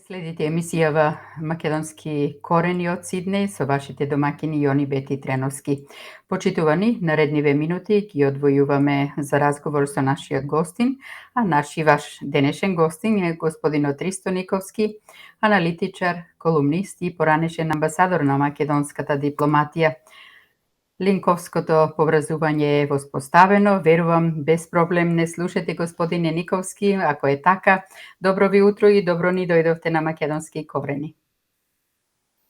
Следите емисијава Македонски корени од Сиднеј со вашите домакини Јони Бети Треновски. Почитувани, наредниве минути ги одвојуваме за разговор со нашиот гостин, а ваш денешен гостин е господинот Ристо Никовски, аналитичар, колумнист и поранешен амбасадор на македонската дипломатија. Линковското поврзување е воспоставено, верувам без проблем не слушате господине Никовски, ако е така, добро ви утро и добро ни дојдовте на Македонски корени.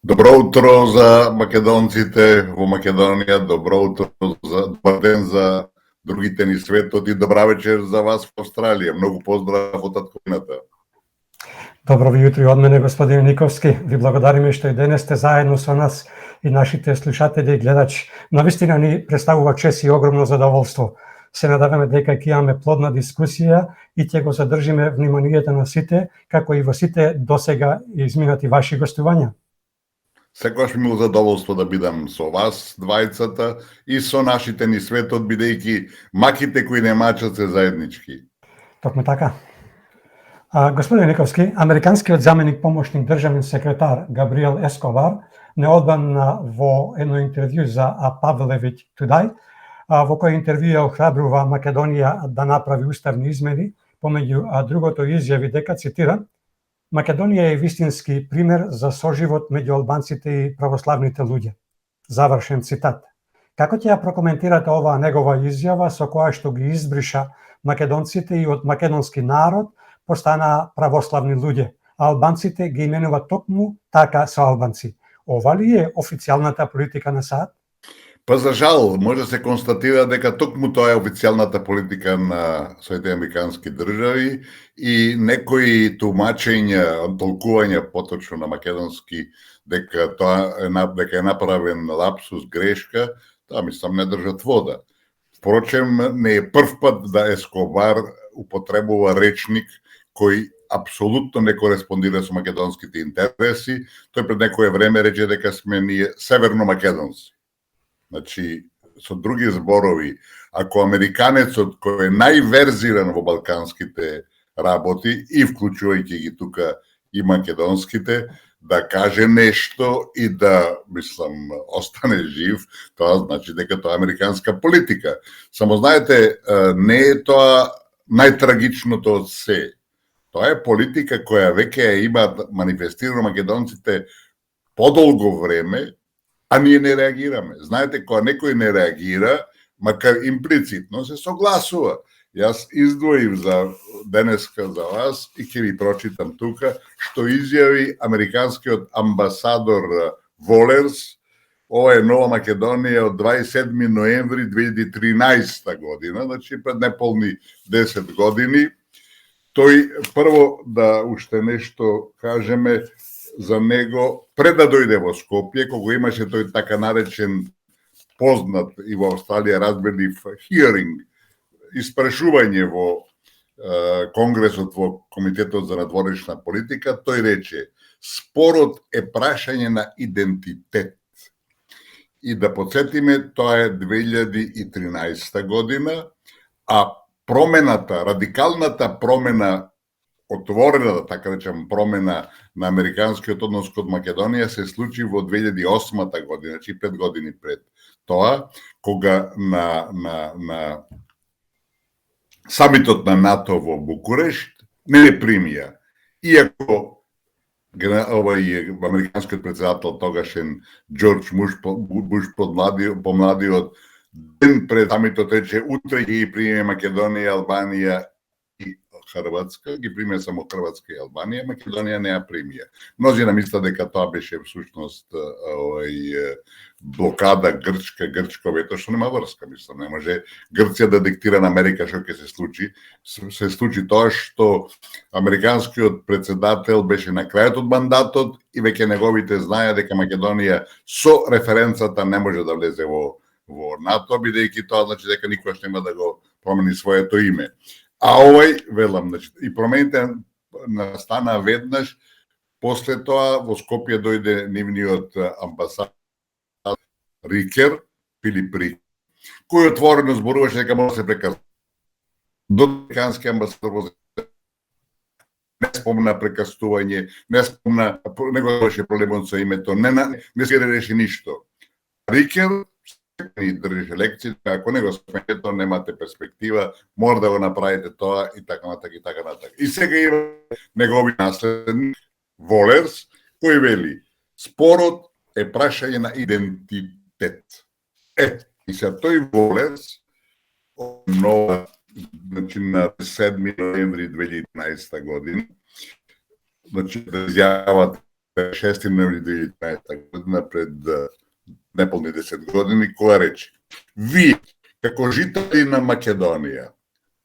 Добро утро за македонците во Македонија, добро утро добар ден за другите ни светот и добра вечер за вас во Австралија. Многу поздрав од татковината. Добро ви утро од мене, господин Никовски. Ви благодариме што и денес сте заедно со нас и нашите слушатели и гледачи. Навистина ни представува чест и огромно задоволство. Се надаваме дека ќе имаме плодна дискусија и ќе го задржиме вниманието на сите, како и во сите досега изминати ваши гостувања. Секогаш ми е задоволство да бидам со вас, двајцата, и со нашите ни светот, бидејќи маките кои не мачат се заеднички. Токму така. Господин Никовски, американскиот заменик помошник државен секретар Габриел Ескобар неодамна во едно интервју за Павлевич Today, во кој интервју охрабрува Македонија да направи уставни измени, помеѓу другото изјави дека, цитира, Македонија е вистински пример за соживот меѓу албанците и православните луѓе. Завршен цитат. Како ќе ја прокоментирате оваа негова изјава со која што ги избриша македонците и од македонски народ постанаа православни луѓе, а албанците ги именуваат токму така со албанци? Ова ли е официјалната политика на САД? Па за жал, може да се констатира дека токму тоа е официјалната политика на Соединетите американски држави и некои тумачења, толкувања поточно на македонски дека дека е направен лапсус, грешка, тоа мислам не држат вода. Впрочем, не е прв пат да Ескобар употребува речник кој апсолутно не кореспондира со македонските интереси. Тој пред некое време рече дека сме ние северно-македонци. Значи, со други зборови, ако американецот кој е најверзиран во балканските работи и вклучувајќи ги тука и македонските, да каже нешто и да, мислам, остане жив, тоа значи дека тоа е американска политика. Само знаете, не е тоа најтрагичното од се. Тоа е политика која веќе ја имаат манифестирано македонците подолго време, а ние не реагираме. Знаете, кога некој не реагира, макар имплицитно се согласува. Јас издвоив за денеска за вас и ќе ви прочитам тука што изјави американскиот амбасадор Волерс. Ова е Нова Македонија од 27 ноември 2013 година, значи пред неполни 10 години. Тој прво да уште нешто кажеме за него пред да дојде во Скопје, кога имаше тој така наречен познат и во Австралија разберлив hearing, испрашување во Конгресот во Комитетот за надворешна политика, тој рече: спорот е прашање на идентитет. И да подсетиме, тоа е 2013 година, а промената, радикалната промена, отворената, така речем, промена на американскиот однос кон Македонија се случи во 2008 година, значи 5 години пред тоа, кога на самитот на НАТО во Букурешт не примија. Иако американскиот председател тогашен Џорџ Буш помладиот ден пред самитот рече: утре ги приеме Македонија, Албанија и Хрватска, ги примија само Хрватска и Албанија, Македонија не ја примија. Мнозина мислат дека тоа беше всушност блокада грчка вето, што нема врска, мислам, не може Грција да диктира на Америка што ќе се случи. Се случи тоа што американскиот председател беше на крајот од мандатот и веќе неговите знаеа дека Македонија со референцата не може да влезе во НАТО, бидејќи тоа значи дека никогаш нема да го промени своето име. А овој, велам, значи, и промените настана веднаш, после тоа во Скопје дојде нивниот амбасадор Рикер, Филип Рикер, кој отворено зборуваше дека може да се преказва. До американски амбасадор не спомна прекастување, не спомна, него беше проблемот со името, не се реши ништо. Рикер ни држи лекции, ако не го смените, немате перспектива, мора да го направите тоа и така натака и така натака. И сега има негови наследник, Волерс, кој вели, спорот е прашање на идентитет. И сега тој Волерс, нова, значи на 7 ноември 2011 година, значи да изјават 6 ноември 2011 година пред неполни 10 години, која рече: вие, како жители на Македонија,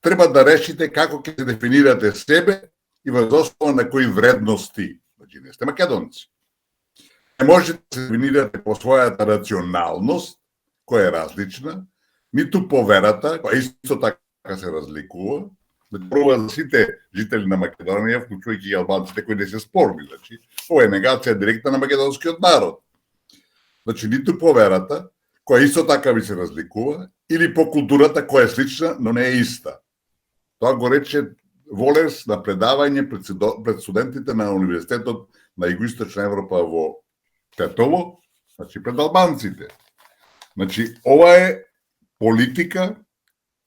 треба да решите како ќе се дефинирате себе и врз основа на кои вредности. Значи, не сте македонци. Не можете да се дефинирате по својата рационалност, која е различна, ниту по верата, која исто така се разликува. Прво за сите жители на Македонија, вклучувајќи и албанците кои не се спорни. Значи, ова е негација директна на македонскиот народ. Значи, ниту по верата, која исто така ви се разликува, или по културата која е слична, но не е иста. Тоа го рече Волерс на предавање пред студентите на Универзитетот на Југоисточна Европа во Тетово, значи пред албанците. Значи, ова е политика,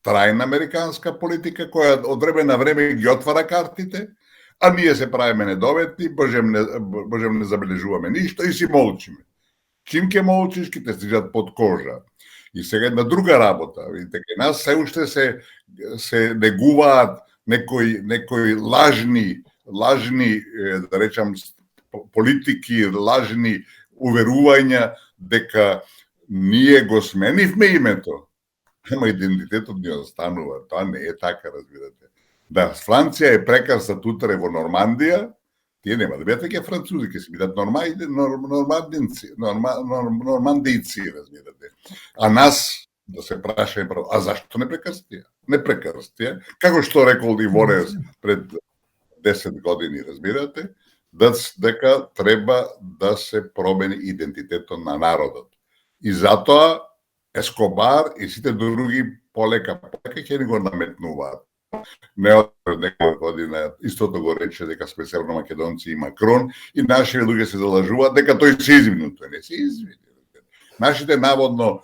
трајна американска политика, која од време на време ги отвара картите, а ние се правиме недоветни, божем не забележуваме ништо и си молчиме. Чим ке молчиш, ке те стижат под кожа. И сега една друга работа. Видите, кај нас се уште се негуваат некои лажни, да речам, политики, лажни уверувања дека ние го сменивме името. Ама идентитетот ни останува. Тоа не е така, разбирате. Да, Франција е прекар статутаре во Нормандија, тие нема да бидат веќе французи, ќе се бидат нормандици, разбирате. А нас, да се прашаме право, а зашто не прекрстија? Не прекрстија. Како што рекол и Волерс пред 10 години, разбирате, дека треба да се промени идентитетот на народот. И затоа Ескобар и сите други полека ќе ни го наметнуваат. Не од некоја година истото го рече дека сме северномакедонци и Макрон и нашите луѓе се залажуваат дека тој се извини. Тој не се извини. Нашите наводно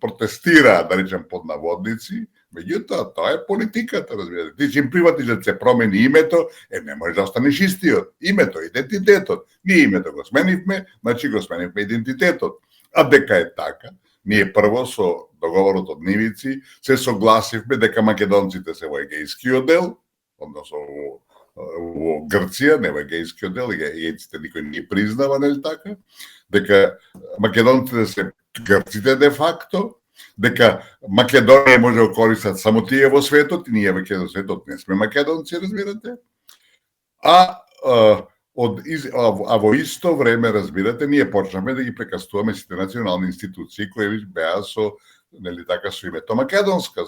протестира, да речем под наводници, меѓутоа тоа е политиката, разбирате. Ти чим приватиш да се промени името, не можеш да останеш истиот. Името, идентитетот. Ние името го сменивме, значи го сменивме идентитетот. А дека е така, ние прво со договорот од Нивици се согласивме дека македонците се во егејскиот дел, односно во Грција, не во егејскиот дел, егејците никој не ги признава, нели така, дека македонците се грците де факто, дека Македонија може да користат само тие во светот, и ние веќе во светот не сме македонци, разбирате. А во исто време, разбирате, ние почнавме да ги прекастуваме сите национални институции кои беа со, нели така, со името македонската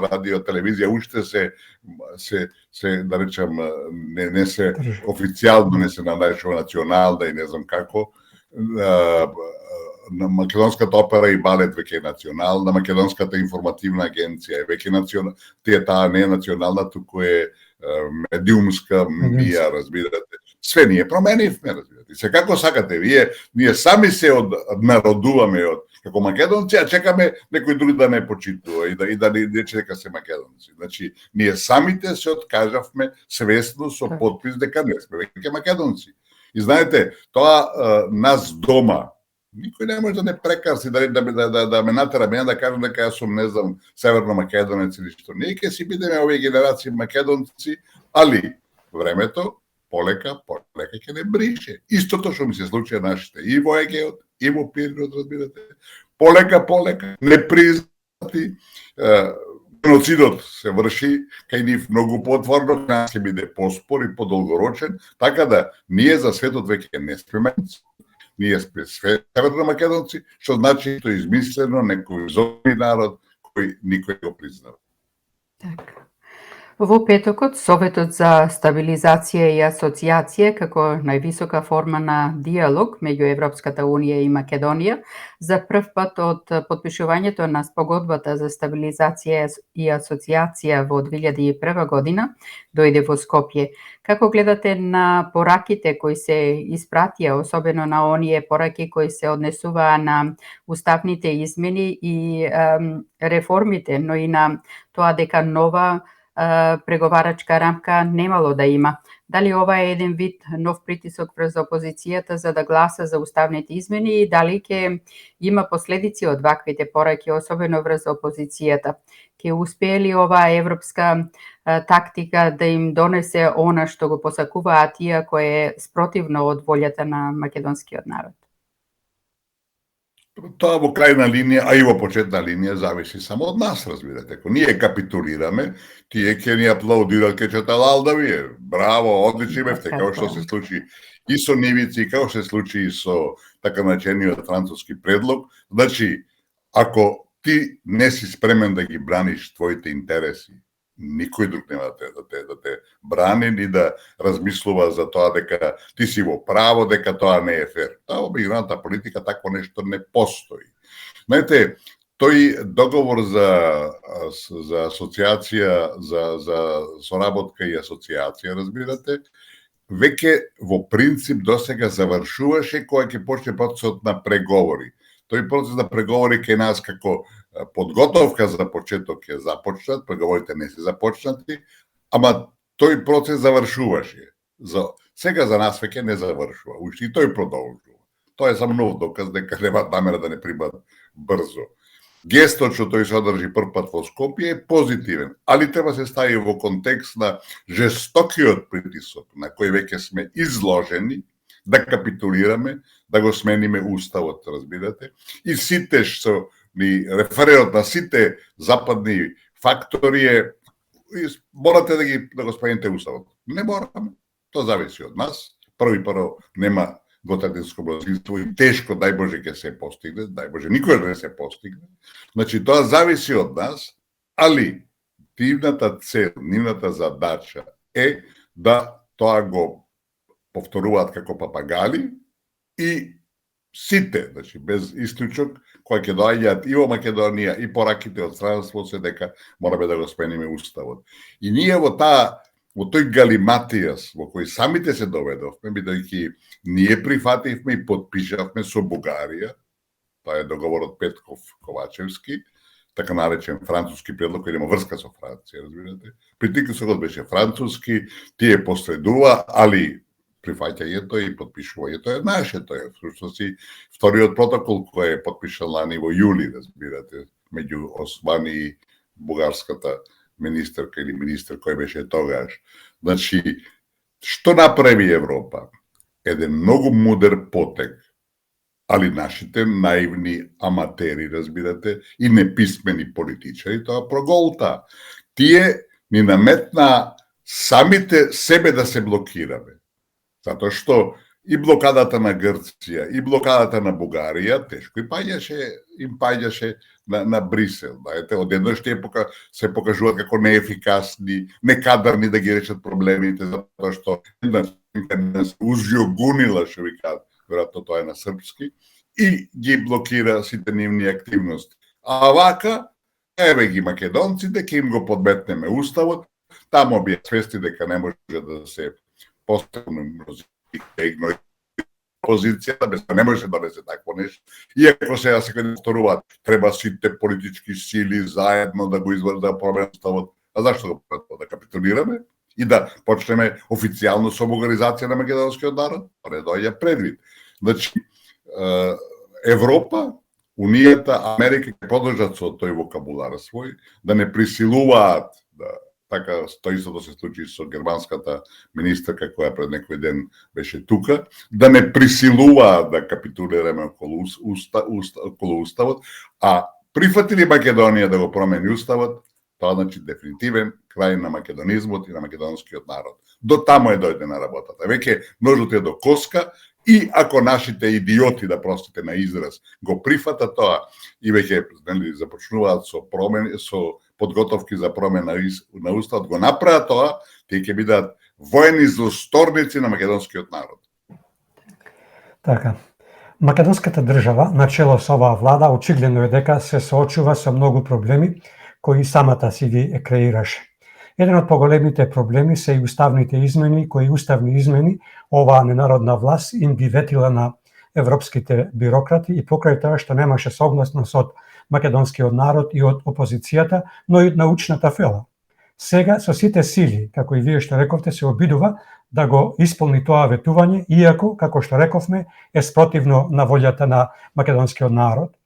радио, телевизија уште се да речам, не се официјално не се наречува национална и не знам како. На македонската опера и балет веќе е национална, македонската информативна агенција е веќе национална, таа не е национална, туку е медиумска мија, разбирате. Све ние променивме, разбирате. И се како сакате, ние сами се однародуваме како македонци, а чекаме некој друг да не почитува и да не рече дека се македонци. Значи, ние самите се откажавме свесно со подпис дека не сме веќе македонци. И знаете, тоа нас дома, никој не може да не прекарси, да ме натера мене да кажам дека јас сум, не знам, северно македонец или што. Ние ќе си бидеме овие генерации македонци, али времето полека ќе не брише. Истото што ми се случи нашите и во Егеот, и во Пиринот, разбирате. Полека, непризнати, геноцидот се врши кај нив многу потворно, кај ќе биде поспор и подолгорочен, така да ние за светот веќе не сме македонци. Ние сме северно македонци, што значи што е измислено некој зови народ кој никој го признава. Така. Во петокот, Советот за стабилизација и асоциација, како највисока форма на диалог меѓу Европската Унија и Македонија, за прв пат од потпишувањето на спогодбата за стабилизација и асоциација во 2001 година, дојде во Скопје. Како гледате на пораките кои се испратија, особено на оние пораки кои се однесуваа на уставните измени и реформите, но и на тоа дека нова преговарачка рамка немало да има? Дали ова е еден вид нов притисок врз опозицијата за да гласа за уставните измени и дали ќе има последици од ваквите пораки, особено врз опозицијата? Ќе успее ли оваа европска тактика да им донесе она што го посакуваат иако е спротивно од волјата на македонскиот народ? Тоа во крајна линија, а и во почетна линија зависи само од нас, разбирате. Ако ние капитулираме, тие ќе ни аплаудират, ќе чета лалдавие. Браво, одлични бевте, како што се случи и со нивици, како се случи и со така начениот француски предлог. Значи, ако ти не си спремен да ги браниш твоите интереси, никој друг нема да те брани ни да размислува за тоа дека ти си во право, дека тоа не е фер. Тоа во мигрантната политика такво нешто не постои. Знаете, тој договор за асоциација, за соработка и асоциација, разбирате, веќе во принцип досега завршуваше кога ќе почне процесот на преговори. Тој процес на преговори кај нас како подготовка за почеток е започнат, преговорите не се започнати, ама тој процес завршуваше. Сега за нас веќе не завршува, уште и тој продолжува. Тоа е само нов доказ дека немаат намера да не примат брзо. Гестот што тој се одржи прв пат во Скопје е позитивен, али треба се стави во контекст на жестокиот притисок на кој веќе сме изложени, да капитулираме, да го смениме уставот, разбирате, и сите што ни реферират на сите западни фактори е морате да го смените уставот. Не мораме. Тоа зависи од нас. Прво нема двотретинско мнозинство и тешко, дај Боже, ќе се постигне, дај Боже, никој не се постигне. Значи, тоа зависи од нас, али нивната цел, нивната задача е да тоа го повторуваат како папагали и сите, значи без исклучок, кои ќе доаѓаат и во Македонија и пораките од странство се дека мораме да го смениме уставот. И ние во тој галиматијас во кој самите се доведовме, бидејќи ние прифативме и подпишавме со Бугарија, тоа е договорот Петков-Ковачевски, така наречен француски предлог кој има врска со Франција, разбирате. Притисокот беше француски, тие посредува, али прифаќањето и подпишувањето е наше, тоа е всушност и вториот протокол кој е подпишан лани во јули, разбирате, меѓу Османи и бугарската министерка или министер кој беше тогаш. Значи, што направи Европа? Еден многу мудер потек, али нашите наивни аматери, разбирате, и неписмени политичари тоа проголта. Тие ни наметна самите себе да се блокираме. Затоа што и блокадата на Грција, и блокадата на Бугарија тешко им паѓаше на Брисел. Знаете, од едној епока се покажуваат како неефикасни, некадарни да ги решат проблемите, затоа што една се ужјогунила, што ви кажат, веројатно тоа е на српски, и ги блокира сите нивни активности. А вака, еве ги македонците, ќе им го подметнеме уставот, тамо би свести дека не може да се поставено мнозинство позицијата, без не може да се такво нешто. Иако сега се повторуваат, треба сите политички сили заедно да го извршат да променат уставот. А зашто го прават? Да капитулираме и да почнеме официјално со бугаризација на македонскиот народ? Не доаѓа предвид. Значи, Европа, Унијата, Америка ќе подржат со тој вокабулар свој, да не присилуваат така тоа истото се случи со германската министерка која пред некој ден беше тука, да не присилуваат да капитулираме околу уставот, а прифатили Македонија да го промени уставот, тоа значи дефинитивен крај на македонизмот и на македонскиот народ. До таму е дојдена работата. Веќе ножот е до коска, И ако нашите идиоти, да простите на израз, го прифатат тоа и веќе започнуваат со промени, со подготовки за промена на уставот, го направат тоа, тие ќе бидат воени злосторници на македонскиот народ. Така. Македонската држава, начело со оваа влада, очигледно е дека се соочува со многу проблеми кои самата си ги креираше. Еден од поголемите проблеми се и уставните измени, кои уставни измени оваа ненародна власт им ги ветила на европските бирократи и покрај тоа што немаше согласност од македонскиот народ и од опозицијата, но и од научната фела. Сега со сите сили, како и вие што рековте, се обидува да го исполни тоа ветување, иако, како што рековме, е спротивно на волјата на македонскиот народ.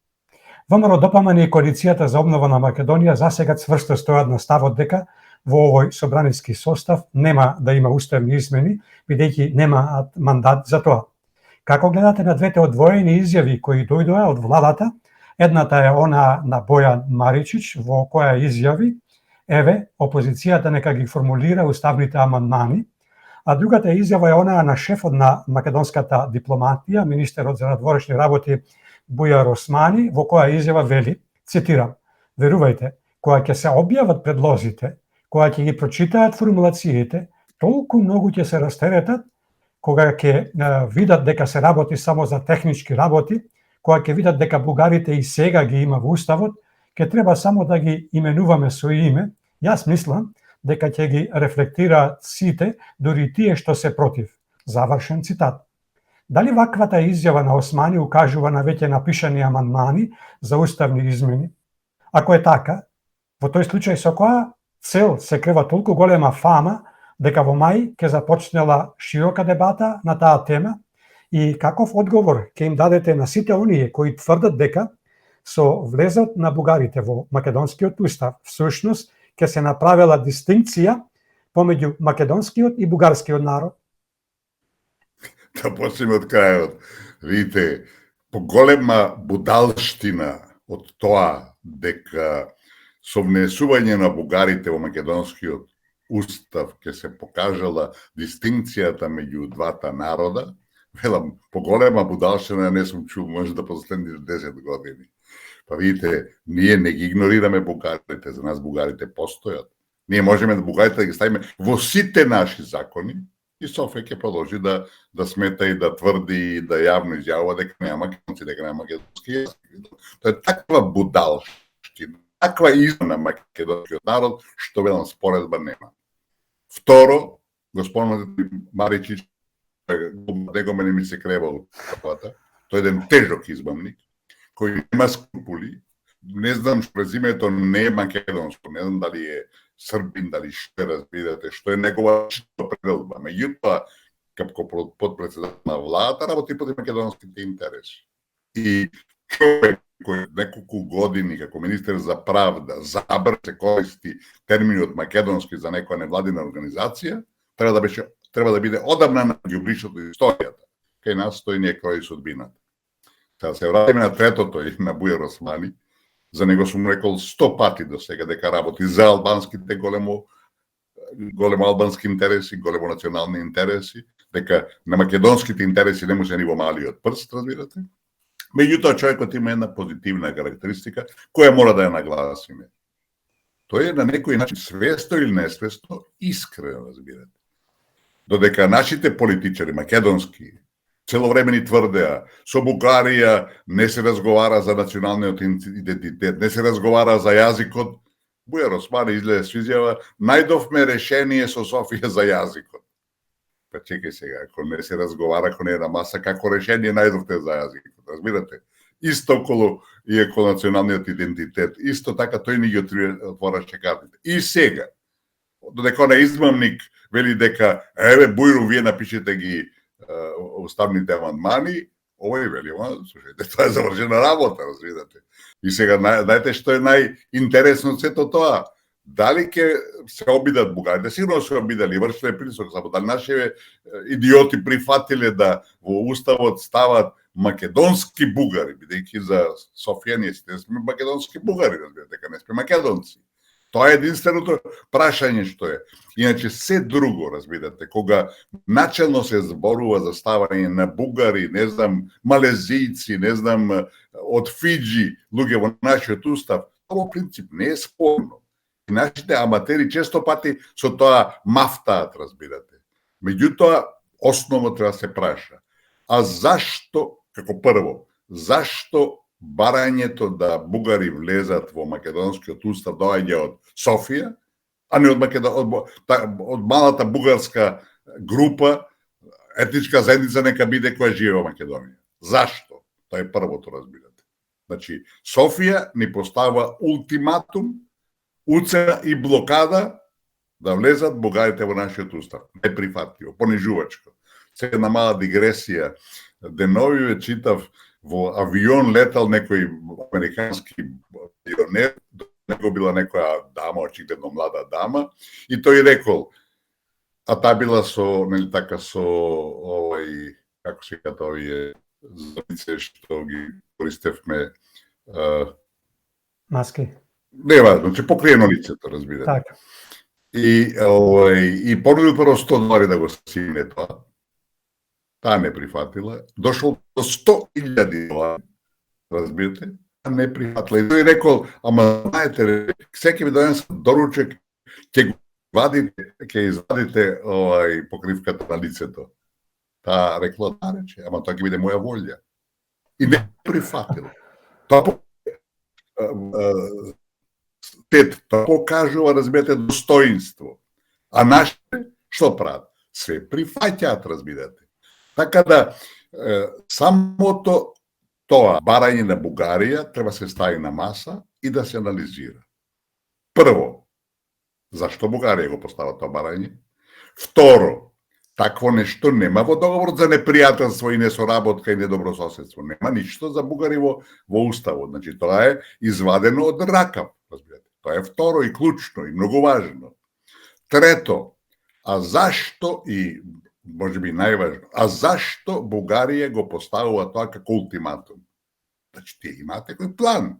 ВМРО ДПМН и Коалицијата за обнова на Македонија засега цврсто стојат на ставот дека во овој собраниски состав нема да има уставни измени, бидејќи немаат мандат за тоа. Како гледате на двете одвоени изјави кои дојдоа од владата? Едната е она на Бојан Маричич, во која изјави еве, опозицијата нека ги формулира уставните амандмани, а другата изјава е она на шефот на македонската дипломатија, министерот за надворешни работи Бујар Османи, во која изјава вели, цитирам: "Верувајте, кога ќе се објават предлозите, кога ќе ги прочитаат формулациите, толку многу ќе се растеретат, кога ќе видат дека се работи само за технички работи, кога ќе видат дека бугарите и сега ги има во уставот, ќе треба само да ги именуваме со име. Јас мислам дека ќе ги рефлектираат сите, дури тие што се против." Завршен цитат. Дали ваквата изјава на Османи укажува на веќе напишани амандмани за уставни измени? Ако е така, во тој случај со која цел се крива толку голема фама дека во мај ќе започнела широка дебата на таа тема и каков одговор ќе им дадете на сите оние кои тврдат дека со влезот на бугарите во македонскиот устав всушност ќе се направила дистинкција помеѓу македонскиот и бугарскиот народ? Да почнеме од крајот. Видите, поголема будалштина од тоа дека со внесување на бугарите во македонскиот устав ќе се покажала дистинкцијата меѓу двата народа, велам, поголема будалштина не сум чул може да последните 10 години. Па видите, ние не ги игнорираме бугарите, за нас бугарите постојат. Ние можеме да бугарите да ги ставиме во сите наши закони и Софија ќе продолжи да смета и да тврди и да јавно изјавува дека нема македонци, дека нема македонски јазик. Тоа е таква будалштина, таква измена македонскиот народ, што велам споредба нема. Второ, господин Маричич, него мене ми се крева од капата, тој е еден тежок измамник, кој нема скрупули, не знам што презимето не е македонско, не знам дали е србин, дали што разбирате, што е негова пределба. Меѓутоа, како подпредседател на владата, работи против македонските интереси. И човек кој неколку години како министер за правда забран се користи терминот македонски за некоја невладина организација, треба да биде одамна на ѓубришот од историјата. Кај нас тој не крои судбината. Сега се вратиме на третото и на Бујар Османи. За него сум рекол 100 пати до сега дека работи за албанските големо албански интереси, големо национални интереси, дека на македонските интереси не може ни во малиот прст, разбирате. Меѓутоа човекот има една позитивна карактеристика која мора да ја нагласиме. Тој е на некој начин свесно или несвесно искрен, разбирате. Додека нашите политичари македонски цело време ни тврдеа, со Бугарија не се разговара за националниот идентитет, не се разговара за јазикот, Бујар Османи излезе со изјава, најдовме решение со Софија за јазикот. Па чекај сега, ако не се разговара, ако не е на маса, како решение најдовте за јазикот, разбирате? Исто околу националниот идентитет, исто така тој ни ги отвораше картите. И сега, додека на измамник вели дека, еве, Бујру, вие напишете ги уставните амандмани, овој вели, слушајте, тоа е завршена работа, разбирате. И сега, знаете што е најинтересно од сето тоа? Дали ќе се обидат бугарите? Сигурно се обидали, вршиле притисок, само дали нашите идиоти прифатиле да во уставот стават македонски бугари, бидејќи за Софија ние сме македонски бугари, разбирате, дека не сме македонци. Тоа е единственото прашање што е. Иначе се друго, разбирате, кога начелно се зборува за ставање на бугари, не знам, малезијци, не знам, од Фиджи, луѓе во нашиот устав, тоа во принцип не е спорно. И нашите аматери често пати со тоа мафтаат, разбирате. Меѓутоа, основно треба да се праша. А зашто, како прво, зашто барањето да бугари влезат во македонскиот устав доаѓа од Софија, а не од малата бугарска група, етничка заедница нека биде која живее во Македонија. Зашто? Тоа е првото, разбирате. Значи, Софија ни поставува ултиматум, уцена и блокада да влезат бугарите во нашиот устав. Неприфатливо, понижувачко. Сега една мала дигресија. Деновиве читав во авион летал некој американски пионер, до него била некоја дама, очигледно млада дама, и тој рекол, а таа била со, нели така, со како се ката овие звонице што ги користевме, маски. Не важно, че покриено лицето, разбирате. Така. И понудил прво $100 да го симне тоа. Таа не прифатила. Дошол до $100,000, разбирате? Таа не прифатила. И тој рекол, ама знаете, секи ви донесам доручек, ќе извадите покривката на лицето. Таа рекла, да рече, ама тоа ќе биде моја волја. И не прифатила. Тоа покажува, разбирате, достоинство. А нашите, што прават? Се прифаќаат, разбирате. Така да, самото тоа барање на Бугарија треба се стави на маса и да се анализира. Прво, зашто Бугарија го постава тоа барање? Второ, такво нешто нема во договорот за непријателство и несоработка и недобрососедство. Нема ништо за бугари во уставот. Значи, тоа е извадено од ракав, разбирате. Тоа е второ и клучно и многу важно. Трето, а зашто и можеби најважно, а зашто Бугарија го поставува тоа како ултиматум? Значи, тие имаат некој план.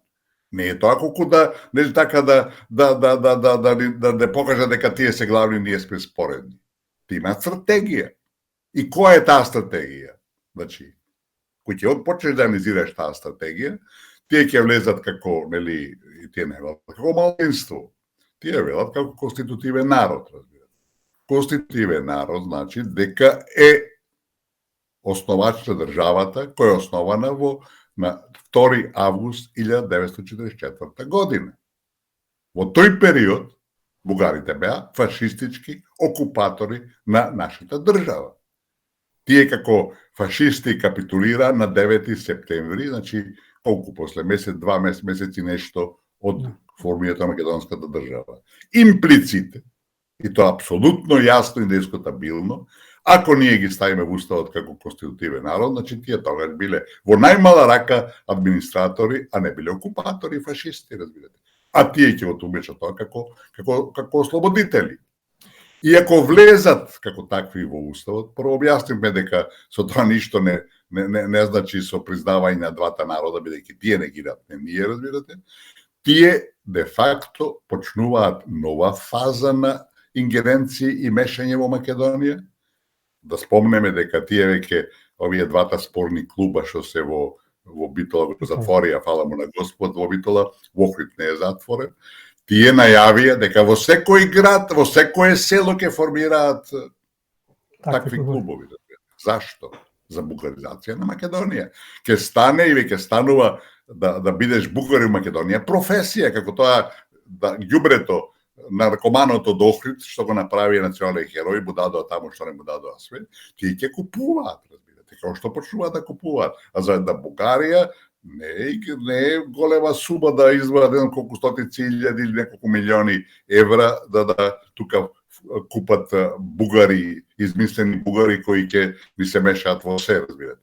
Не е тоа колку да не така да покажа дека тие се главни, ние сме споредни. Тие имаат стратегија. И која е таа стратегија? Значи, кој ќе почнеш да анализираш таа стратегија, тие ќе влезат како, нели, и тие не велат како малцинство. Тие велат како конститутивен народ, разбирате. Конститутивен народ значи дека е основач на државата која е основана на 2 август 1944 година. Во тој период бугарите беа фашистички окупатори на нашата држава. Тие како фашисти капитулира на 9 септември, значи колку после два месеци нешто од формирањето на македонската држава. Имплиците, и тоа апсолутно јасно и дискутабилно, ако ние ги ставиме во уставот како конститутивен народ, значи тие тогаш биле во најмала рака администратори, а не биле окупатори и фашисти, разбирате. А тие ќе го тумечат тоа како ослободители. И ако влезат како такви во уставот, прво објаснивме дека со тоа ништо не значи со признавање на двата народа, бидејќи тие не ги не ние, разбирате, тие де факто почнуваат нова фаза на ингеренции и мешање во Македонија. Да спомнеме дека тие веќе овие двата спорни клуба што се во Битола го затворија, фала му на Господ, во Битола, во Охрид не е затворен. Тие најавија дека во секој град, во секое село ќе формираат такви клубови. Зашто? За бугаризација на Македонија. Ке стане и веќе станува да бидеш бугари во Македонија професија, како тоа ѓубрето наркоманото до Охрид, што го направи национален херој, му дадоа таму што не му дадоа све, тие ќе купуваат, разбирате, како што почнуваат да купуваат. А за една Бугарија не е голема сума да извадат колку стотици илјади или неколку милиони евра да тука купат бугари, измислени бугари кои ќе ви се мешаат во се, разбирате.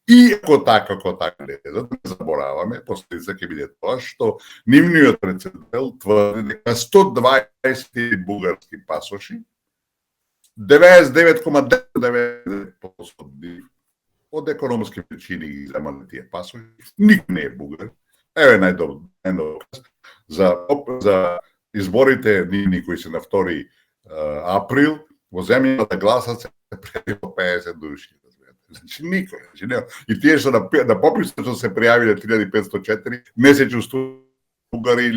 И ако така гледат, не забораваме, последица ќе биде тоа што нивниот председател тврди дека 120 бугарски пасоши, 99,99% од економски причини ги земале тие пасоши, никој не е бугар. Еве најдобро за изборите нивни кои се на 2 април, во земјата гласат се пријавило 50 души. Значи никој. И тие што на пописот што се пријавиле 3504, не се чувствуваат бугари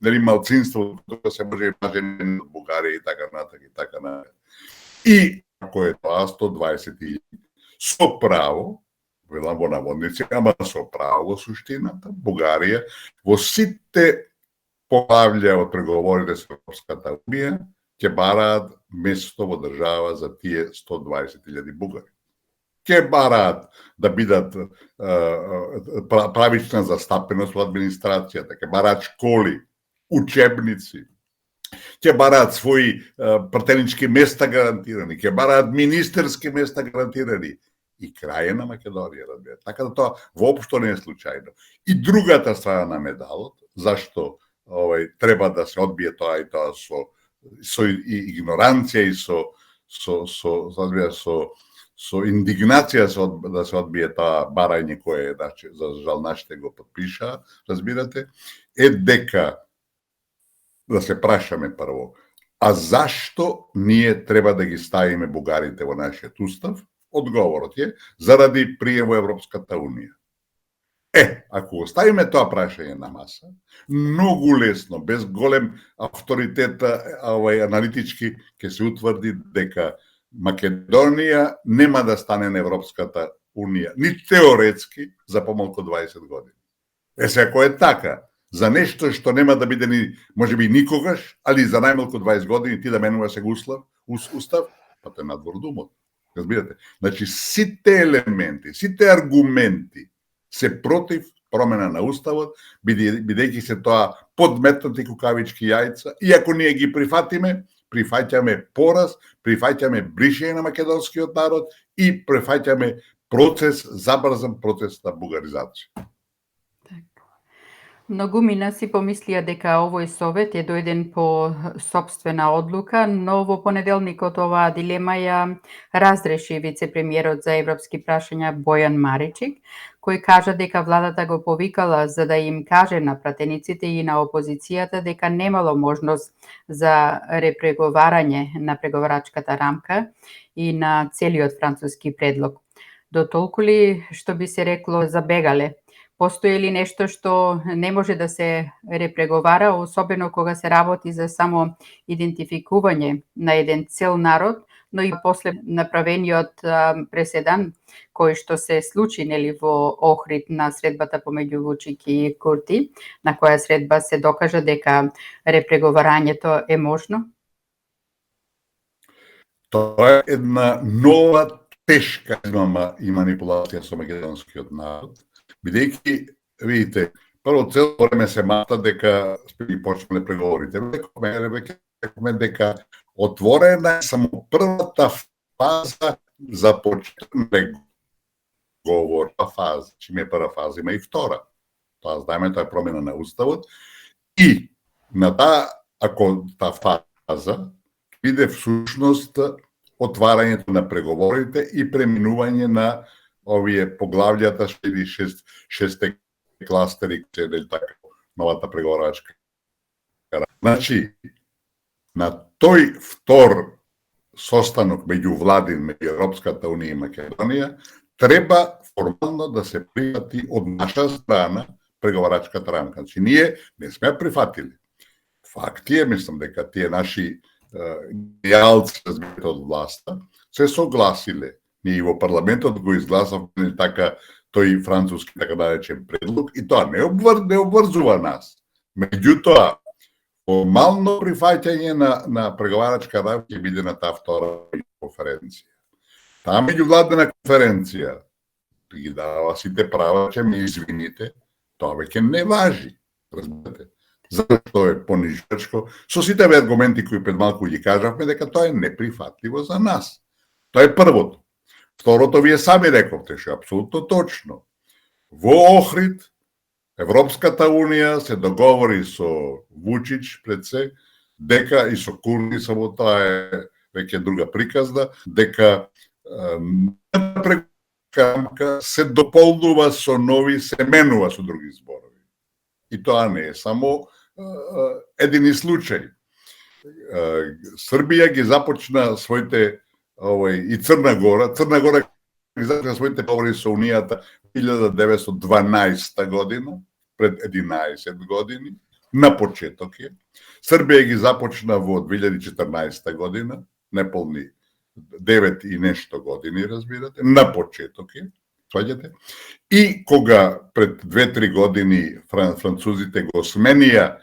или малцинство, тоа се може имажен од Бугарија и така натаму и така натаму. И ако е тоа 120 со право, велам во наводници, ама со право во суштината, Бугарија во сите поглавја од преговорите со Европската унија ќе бараат место во држава за тие 120.000 бугари. Ќе бараат да бидат правична застапеност во администрацијата, ќе бараат школи, учебници, ќе бараат своји пратенички места гарантирани, ќе бараат министерски места гарантирани. И крај на Македонија, разбира. Така да тоа воопшто не е случајно. И другата страна на медалот, зашто треба да се одбие тоа и тоа со игноранција и со индигнација да се одбие тоа барање кое за жал нашите го подпиша, разбирате, е дека да се прашаме прво, а зашто ние треба да ги ставиме бугарите во нашиот устав? Одговорот е заради прием во Европската унија. Ако оставиме тоа прашање на маса, многу лесно, без голем авторитет аналитички, ќе се утврди дека Македонија нема да стане на Европската унија, ни теоретски, за помалку 20 години. Се, ако е така, за нешто што нема да биде ни, можеби никогаш, али за најмалку 20 години ти да менуваш сега устав, па те надвор думот. Разбирате? Значи, сите елементи, сите аргументи се против промена на уставот, бидејќи се тоа подметнати кукавички јајца, и ако ние ги прифатиме, прифаќаме пораз, прифаќаме бришење на македонскиот народ и прифаќаме забрзан процес на бугаризација. Многумина си помислија дека овој совет е дојден по сопствена одлука, но во понеделникот оваа дилема ја разреши вице-премиерот за европски прашања Бојан Маричик, кој кажа дека владата го повикала за да им каже на пратениците и на опозицијата дека немало можност за репреговарање на преговарачката рамка и на целиот француски предлог. До толку ли, што би се рекло, забегале? Постои ли нешто што не може да се репреговара, особено кога се работи за само идентификување на еден цел народ, но и после направениот преседан кој што се случи во Охрид на средбата помеѓу Вучик и Курти, на која средба се докажа дека репреговарањето е можно? Тоа е една нова тешка измама и манипулација со македонскиот народ. Бидејќи, видите, прво цело време се мата дека ги почнале преговорите. Рекоме дека отворена е само првата фаза за почеток преговор, фаза, чиме е прва фаза, има и втора. Тоа знаеме, тоа е промена на уставот. И на таа, ако таа фаза биде всушност отварањето на преговорите и преминување на овие поглављата, шесте кластери, или така, новата преговарачка. Значи, на тој втор состанок меѓу владин, меѓу Европската унија и Македонија, треба формално да се прифати од наша страна преговарачката рамка. Значи, ние не сме прифатили. Факт е, мислам дека тие наши генералци од власта се согласиле. Ние во парламентот го изгласавме така тој француски така наречен предлог и тоа не обврзува нас. Меѓутоа, формално прифаќање на преговарачка рамка ќе биде на таа втора конференција. Таа меѓувладена конференција ги дава сите права, че ми извините, тоа веќе не важи. Разбирате? Зашто е понижачко, со сите аргументи кои пред малку ги кажавме, дека тоа е неприфатливо за нас. Тоа е првото. Второто, вие сами рековте, што е апсолутно точно. Во Охрид, Европската унија се договори со Вучич пред се, дека и со Курти, само тоа е веќе друга приказна, дека преговарачка се дополнува со нови, се менува со други зборови. И тоа не е само едини случај. Србија ги започна своите и Црна Гора ги започна своите преговори со Унијата 1912 година, пред 11 години, на почеток е. Србија ги започна во 2014 година, неполни 9 и нешто години, разбирате, на почеток е, сваѓате. И кога пред 2-3 години французите го сменија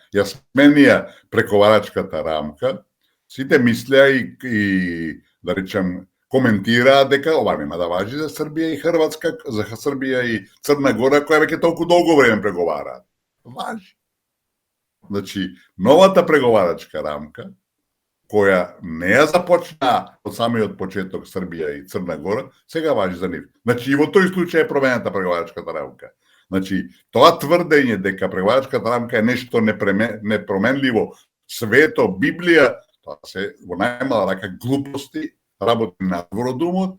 преговарачката рамка, сите мислеа и да речам коментираа дека ова нема да важи за Србија и Хрватска, за Србија и Црна Гора, која веќе толку долго време преговараат. Важи. Значи, новата преговарачка рамка, која не ја започна од самиот почеток Србија и Црна Гора, сега важи за нив. Значи, и во тој случај е променета преговарачката рамка. Значи, тоа тврдење дека преговарачката рамка е нешто непроменливо, свето, Библија, тоа се во најмала рака глупости, работи надвор од умот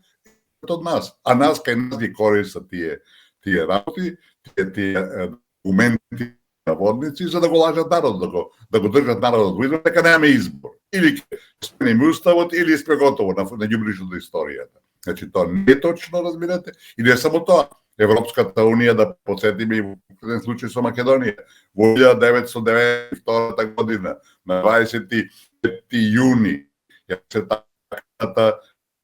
од нас. А нас кај нас ги користат тие работи, тие аргументи наводници за да го лажат народот, да го држат народот во избор, дека немаме избор. Или ќе смениме уставот, или испреготово на ѓубришот до историјата. Значи, тоа не е точно, разбирате. И не само тоа. Европската Унија, да подсетиме и во еден случај со Македонија, во 1992 година, на 25 јуни, ја се таката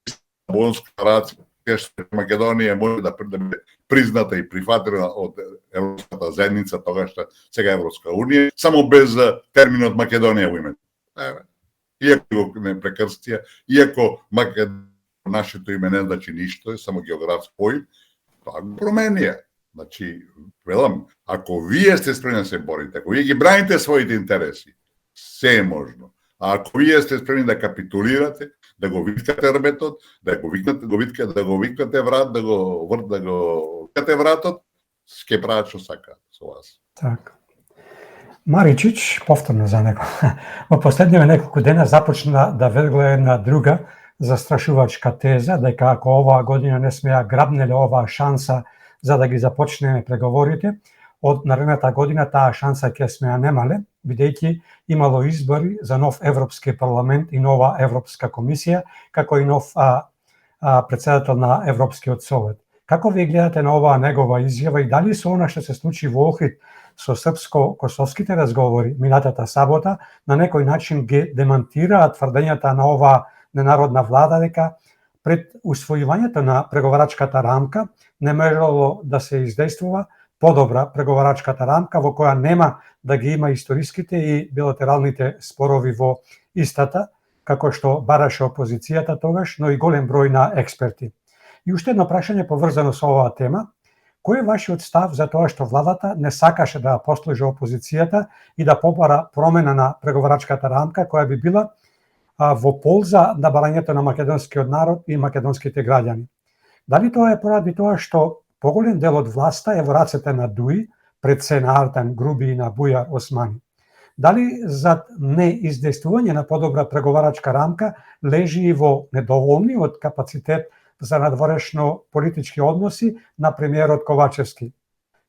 Лисабонска рација што Македонија може да биде призната и прифатена од Европската заедница, тогашна сега Европска Унија, само без терминот Македонија во името. Иако го не прекрстија, иако нашето име не значи ништо, е само географски поим, тоа го променија. Значи, велам, ако вие сте спремни да се борите, ако вие ги браните своите интереси, се е можно. А ако вие сте спремни да капитулирате, да го виткате рбетот, да го викнате врат, да го викнате вратот, ќе прават што сакаат со вас. Так. Маричич, повторно за него, во последниве неколку дена започна да вергле една друга застрашувачка теза, дека ако оваа година не сме ја грабнеле оваа шанса за да ги започнеме преговорите, од наредната година таа шанса ќе сме ја немале, бидејќи имало избори за нов Европски парламент и нова Европска комисија, како и нов председател на Европскиот совет. Како ви гледате на оваа негова изјава и дали со она што се случи во Охрид со српско-косовските разговори минатата сабота на некој начин ги демантираат тврдењата на оваа ненародна влада дека пред усвојувањето на преговарачката рамка не можело да се издействува подобра преговарачката рамка во која нема да ги има историските и билатералните спорови во истата, како што бараше опозицијата тогаш, но и голем број на експерти. И уште едно прашање поврзано со оваа тема. Кој е вашиот став за тоа што владата не сакаше да послужи опозицијата и да побара промена на преговарачката рамка која би била во полза на барањето на македонскиот народ и македонските граѓани? Дали тоа е поради тоа што поголем дел од власта е во рацете на Дуи, пред се на Артан Груби и на Бујар Османи? Дали зад неиздействување на подобра преговарачка рамка лежи и во недоволниот капацитет за надворешно политички односи на премиерот Ковачевски?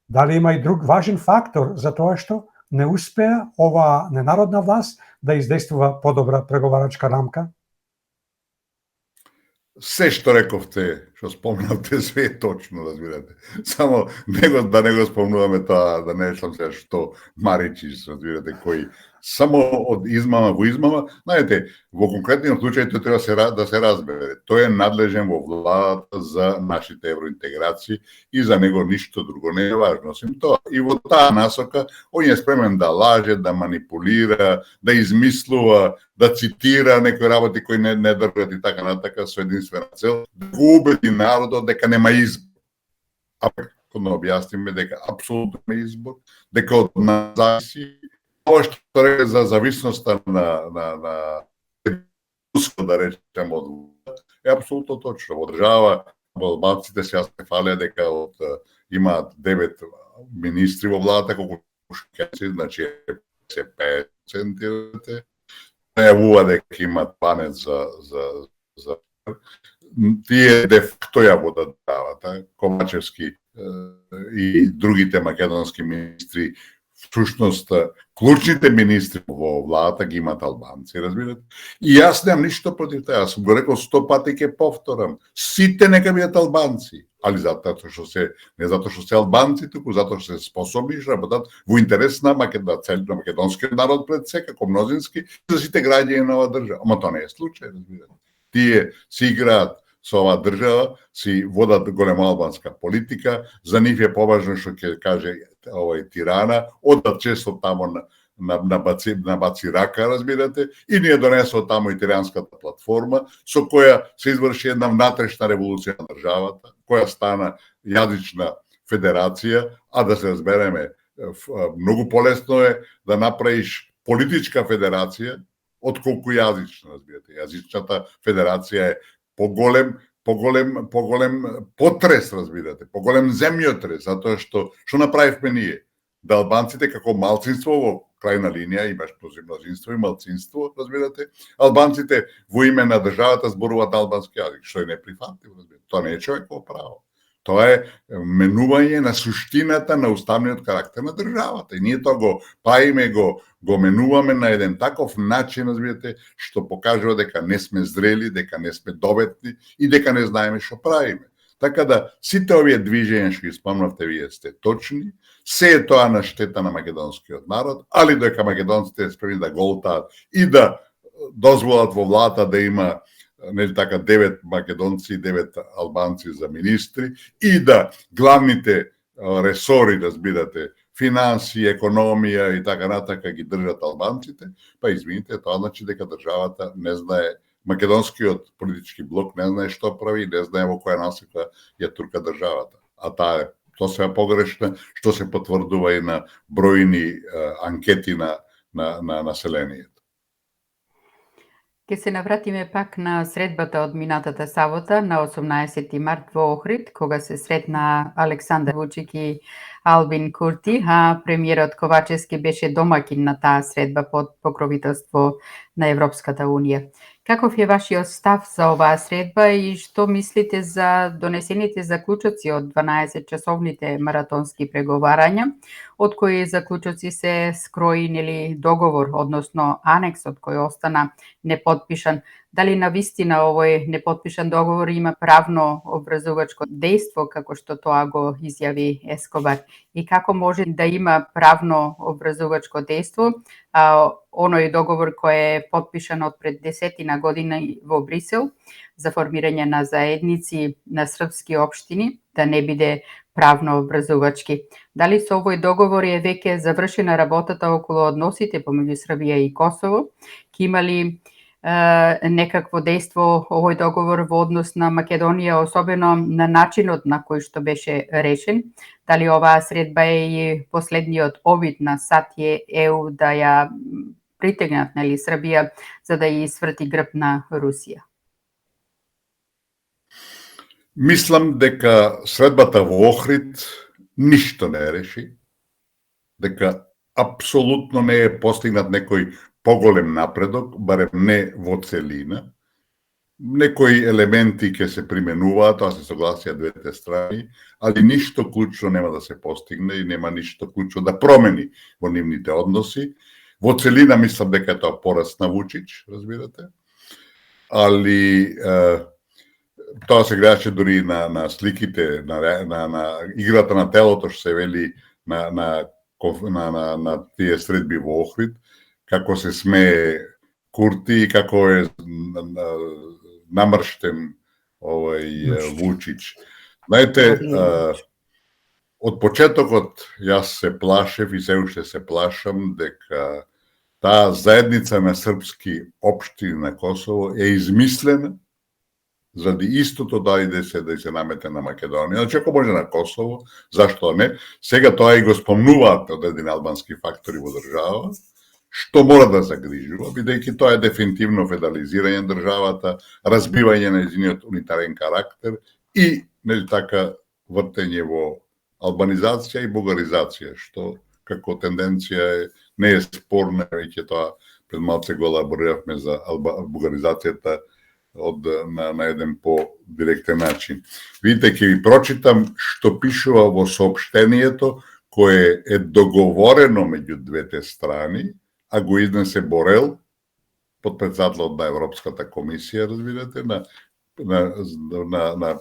Дали има и друг важен фактор за тоа што не успеа оваа ненародна власт да издействува подобра преговарачка рамка? Се што рековте, што спомнавте, све е точно, разбирате. Само да не го спомнуваме тоа, да не шлам се што Маричич, разбирате, кој само од измама во измама. Знаете, во конкретниот случај тоа треба да се разбере. Тој е надлежен во владата за нашите евроинтеграции и за него ништо друго не е важно. Осим тоа, и во таа насока, он е спремен да лаже, да манипулира, да измислува, да цитира некои работи кои не држат и така натака, со единствена цел, да го убеди народот дека нема избор. А да објасниме дека апсолутно нема избор, дека од нас зависи. Ова што реке за зависноста на да речем од е апсолутно точно. Во држава албанците се фалеа дека имаат 9 министри во владата, колку мушкерци, значи се 5%. Најавува дека имаат планет за тие де факто ја во државата, Ковачевски и другите македонски министри Всушност, клучните министри во владата ги имат албанци, разбирате? И јас немам ништо против тоа, јас сум го рекол 100 пати, ќе повторам. Сите нека бидат албанци, али затоа што не затоа што се албанци, туку затоа што се способни да работат во интерес на македонскиот народ пред се, како мнозински, за сите граѓани на оваа држава. Ама тоа не е случај, разбирате. Тие си играат со оваа држава, си водат голема албанска политика, за нив е поважно што ќе каже овој Тирана, одат често тамо на баци рака, разбирате, и ние донесо тамо и тиранската платформа, со која се изврши една внатрешна револуција на државата, која стана јазична федерација, а да се разбереме, многу полесно е да направиш политичка федерација, отколку јазична, разбирате. Јазичната федерација е поголем потрес, разбирате, поголем земјотрес, затоа што направивме ние? Да албанците како малцинство во крајна линија, имаш мнозинство и малцинство, разбирате, албанците во име на државата зборуваат албански јазик, што е неприфатливо, разбирате. Тоа не е човеково право. Тоа е менување на суштината на уставниот карактер на државата. И ние тоа го правиме, го менуваме на еден таков начин, разбирате, што покажува дека не сме зрели, дека не сме доветни и дека не знаеме што правиме. Така да, сите овие движења што ги спомнавте вие сте точни, се е тоа на штета на македонскиот народ, али дека македонците спремни да голтаат и да дозволат во владата да има нели така 9 македонци и 9 албанци за министри и да главните ресори, разбирате, финанси, економија и така натака ги држат албанците, па извините, тоа значи дека државата не знае, македонскиот политички блок не знае што прави, не знае во која насока ја турка државата. А тоа се погрешно, што се потврдува и на бројни анкети на населението. Ке се навратиме пак на средбата од минатата сабота на 18 март во Охрид, кога се сретна Александар Вучик и Албин Курти, а премиерот Ковачевски беше домакин на таа средба под покровителство на Европската Унија. Каков е вашиот став за оваа средба и што мислите за донесените заклучоци од 12-часовните маратонски преговарања, од кои заклучоци се скрои договор, односно анексот кој остана непотпишан? Дали навистина овој непотпишан договор има правно обврзувачко дејство, како што тоа го изјави Ескобар? И како може да има правно обврзувачко дејство оној договор кој е потпишан од пред 10 години во Брисел за формирање на заедници на српски општини, да не биде правно обврзувачки? Дали со овој договор е веќе завршена работата околу односите помеѓу Србија и Косово? Ке има ли некакво дејство овој договор во однос на Македонија, особено на начинот на кој што беше решен? Дали оваа средба е и последниот обид на САД и ЕУ да ја притегнат Србија за да ја сврти грб на Русија? Мислам дека средбата во Охрид ништо не реши, дека апсолутно не е постигнат некој поголем напредок, барем не во целина. Некои елементи ќе се применуваат, тоа се согласија двете страни, али ништо клучно нема да се постигне и нема ништо клучно да промени во нивните односи. Во целина мислам дека е тоа пораз на Вучич, разбирате, али тоа се гледаше дури на сликите, на играта на телото, што се вели на тие средби во Охрид, како се смее Курти и како е намрштен овој Вучич. Знаете, од почетокот јас се плашев и се уште се плашам дека таа заедница на српски општини на Косово е измислена заради истото да се намете на Македонија. Значи, ако може на Косово, зашто не? Сега тоа и го спомнуваат одредени албански фактори во држава, што мора да загрижува, бидејќи тоа е дефинитивно федерализирање на државата, разбивање на нејзиниот унитарен карактер и, нели така, вртење во албанизација и бугаризација, што како тенденција не е спорна, веќе тоа пред малце го елабориравме за бугаризацијата на еден по-директен начин. Видите, ќе ви прочитам што пишува во соопштението koje е договорено меѓу двете страни, а го изнесе Борел, подпредседателот на Европската комисија, разбирате, на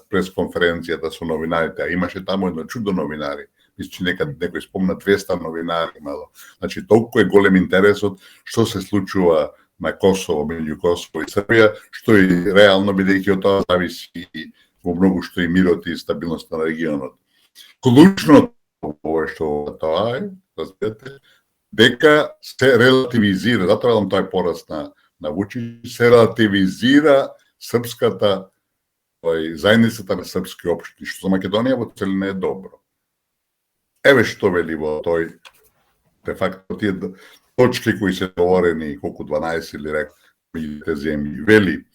пресконференцијата со новинарите, а имаше таму едно чудо новинари. Мисля, че некој спомна 200 новинари имало. Значи, толку е голем интересот што се случува на Косово, меѓу Косово и Србија, што и реално, бидејќи од тоа зависи во многу што и мирот и стабилноста на регионот. Клучното што тоа е, разбирате, дека се релативизира, затоа велам тоа е пораз на Вучич, се релативизира српската заедницата на српски општини, што за Македонија во целина е добро. Еве што вели во тој, де факто, тие точки кои се договорени, колку 12 или рек, меѓу земји, вели,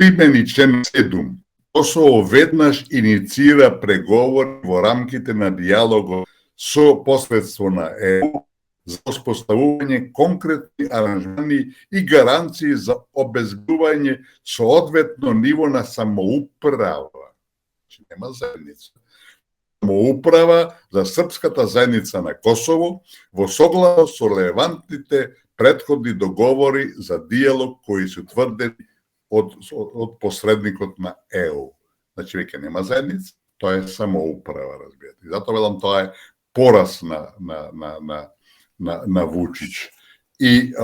примени член 7, Косово веднаш инициира преговори во рамките на дијалогот со посредство на ЕУ за успоставување конкретни аранжмани и гаранции за обезбедување соодветно ниво на самоуправа. Значи нема заедница. Самоуправа за српската заедница на Косово во согласност со релевантните претходни договори за дијалог кои се утврдени од посредникот на ЕУ. Значи веќе нема заедница, тоа е самоуправа, разбирате. И затоа велам тоа е пораз на Вучич. И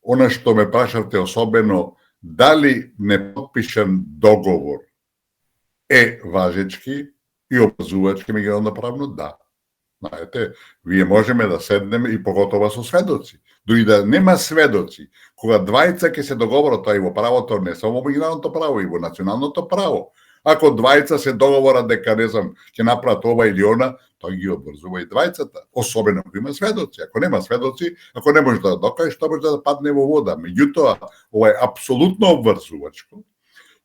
она што ме прашавте особено, дали неподпишан договор е важечки и обврзувачки меѓународно правно? Да. Знаете, вие можеме да седнеме и поготово со сведоци. Дури да нема сведоци, кога двајца ќе се договорат, тоа и во правото, не само во меѓународното право, и во националното право. Ако двајца се договорат дека, не знам, ќе направат ова или она, тој ги обврзува и двајцата, особено ако има сведоци. Ако нема сведоци, ако не може да докажеш, тоа може да падне во вода. Меѓутоа, ова е апсолутно обврзувачко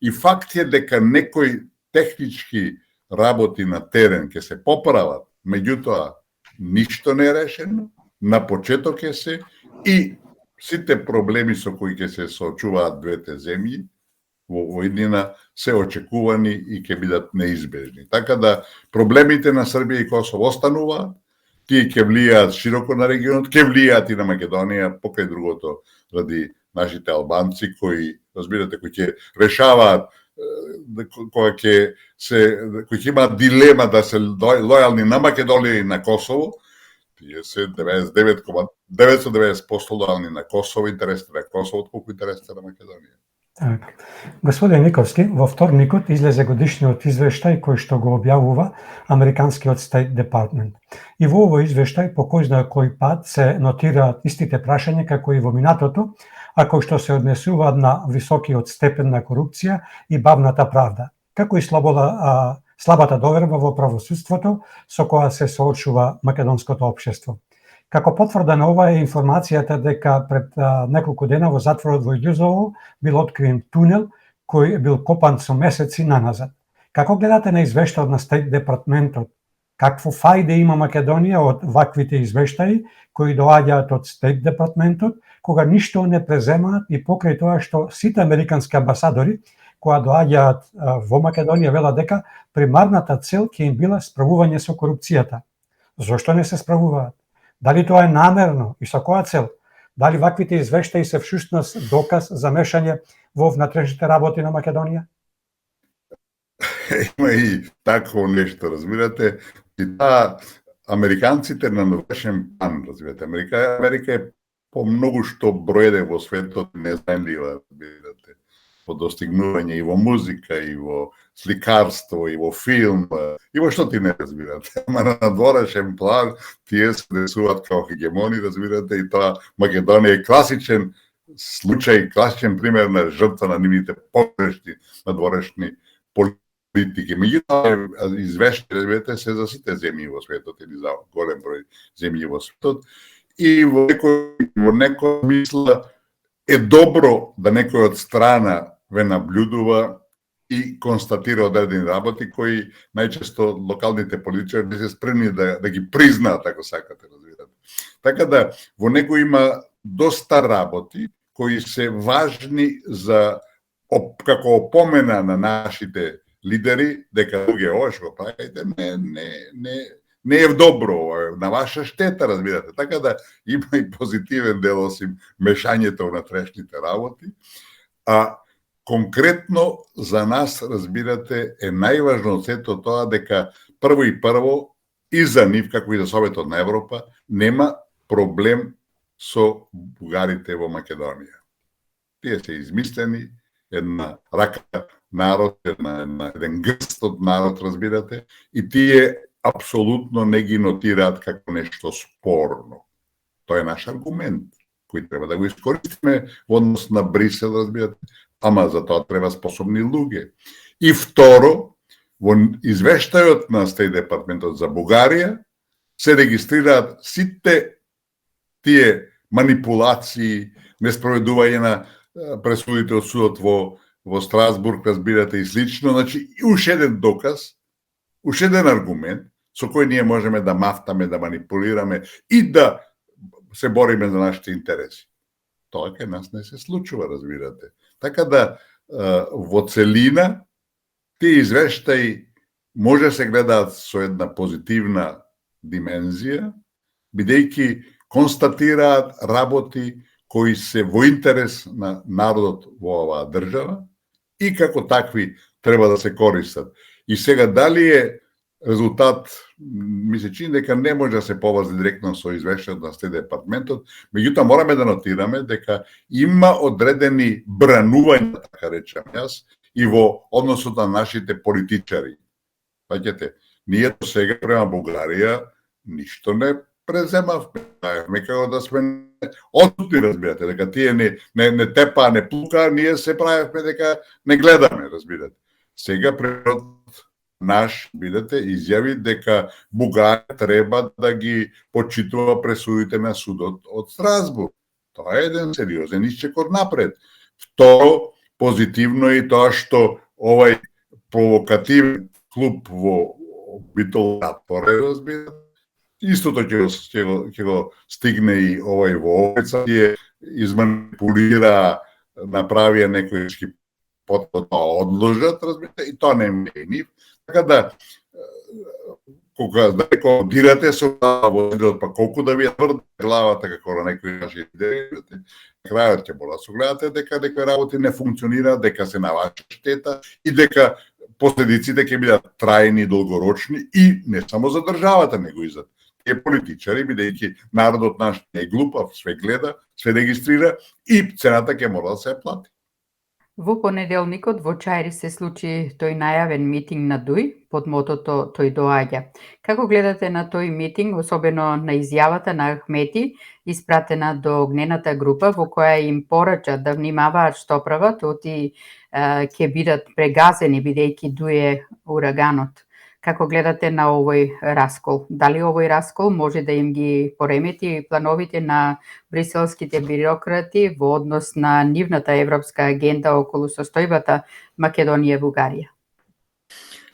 и факт е дека некои технички работи на терен ќе се поправат, меѓутоа ништо не е решено, на почеток е се и сите проблеми со кои ќе се соочуваат двете земји во иднина се очекувани и ќе бидат неизбежни. Така да проблемите на Србија и Косово остануваат, тие ќе влијаат широко на регионот, ќе влијаат и на Македонија, покрај другото, ради нашите албанци кои, разбирате, кои ќе решаваат кои ќе имаат дилема да се лојални на Македонија и на Косово, тие се 990% лојални на Косово, интересите на Косово, отколку интересите на Македонија. Така. Господин Никовски, во вторникот излезе годишниот извештај кој што го објавува Американскиот State Department. И во овој извештај по кој знае кој пат се нотираат истите прашања како и во минатото, а кои што се однесуваат на високиот степен на корупција и бавната правда, како и слабата доверба во правосудството со која се соочува македонското општество. Како потврда на ова е информацијата дека пред неколку дена во затворот во Илјузово бил откриен тунел кој бил копан со месеци наназад. Како гледате на извештајот на Стейт Департментот? Какво фајде има Македонија од ваквите извештаи кои доаѓаат од Стейт Департментот, кога ништо не преземаат и покрај тоа што сите американски амбасадори кои доаѓаат во Македонија велат дека примарната цел ќе им била справување со корупцијата. Зошто не се справуваат? Дали тоа е намерно и со која цел? Дали ваквите извештаи се всушност доказ за мешање во внатрешните работи на Македонија? Има и такво нешто, разбирате. И американците на новешен план, разбирате. Америка е по многу што бројде во светот незнајлива, разбирате. По достигнување и во музика, и во сликарство, и во филм, и во што ти не разбирате. Ама на надворешен план тие се десуваат као хегемони, разбирате, и тоа Македонија е класичен случај, класичен пример на жртва на нивните погрешни надворешни политики. Меѓутоа, извештаи, разбирате, се за сите земји во светот, или за голем број земји во светот, и во некој мисла е добро да некој од страна ве наблюдува и констатира одредени работи кои најчесто локалните политичари не се спремни да ги признаат, ако сакате, разбирате. Така да во него има доста работи кои се важни за како опомена на нашите лидери дека луѓе ова што го правите не е добро, на ваша штета, разбирате. Така да има и позитивен дел, осим мешањето на трешните работи. А конкретно за нас, разбирате, е најважно од сето тоа дека прво и за нив, како и за Советот на Европа, нема проблем со бугарите во Македонија. Тие се измислени, една рака народ, еден грст од народ, разбирате, и тие апсолутно не ги нотираат како нешто спорно. Тоа е наш аргумент, кој треба да го искористиме во однос на Брисел, разбирате, ама за тоа треба способни луѓе. И второ, во извештајот на Стејт департментот за Бугарија се регистрираат сите тие манипулации, неспроведување на пресудите од судот во Страсбург, разбирате, и слично. Значи, уште еден доказ, уште еден аргумент со кој ние можеме да мафтаме, да манипулираме и да се бориме за нашите интереси. Тоа кај нас не се случува, разбирате. Така да, во целина, тие извештаи може да се гледаат со една позитивна димензија, бидејќи констатираат работи кои се во интерес на народот во оваа држава и како такви треба да се користат. И сега дали е резултат, ми се чини дека не може да се поврзе директно со извештајот на Стејт департментот, меѓутоа мораме да нотираме дека има одредени бранувања, така речам јас, и во односот на нашите политичари. Паѓате, ние до сега према Бугарија ништо не преземавме, како да сме отсутни, разбирате, дека тие не тепаа, не плука, ние се правевме дека не гледаме, разбирате. Сега пред наш, видите, изјави дека Бугарија треба да ги почитува пресудите на судот од Страсбург. Тоа е еден сериозен исчекор напред. Второ, позитивно е и тоа што овај провокативен клуб во Битол Затворе, разбирате, истото ќе го стигне и овај во Овица, ќе изманипулира, направија некои потоа одложат, разбирате, и тоа не е нив. Така да, кога дирате со глава, па колку да ви тврде главата, како на некои наши идеи, крајот ќе мора да се гледате дека некои работи не функционираат, дека се на ваша штета и дека последиците ќе бидат трајни и долгорочни и не само за државата, него и за тие политичари, бидејќи народот наш не е глупав, све гледа, све регистрира и цената ќе мора да се плати. Во понеделникот во Чајри се случи тој најавен митинг на ДУИ под мотото Тој доаѓа. Како гледате на тој митинг, особено на изјавата на Ахмети, испратена до огнената група, во која им порача да внимаваат што прават, оти ќе бидат прегазени бидејќи дуе ураганот. Како гледате на овој раскол? Дали овој раскол може да им ги поремети плановите на бриселските бюрократи во однос на нивната европска агенда околу состојбата Македонија-Бугарија?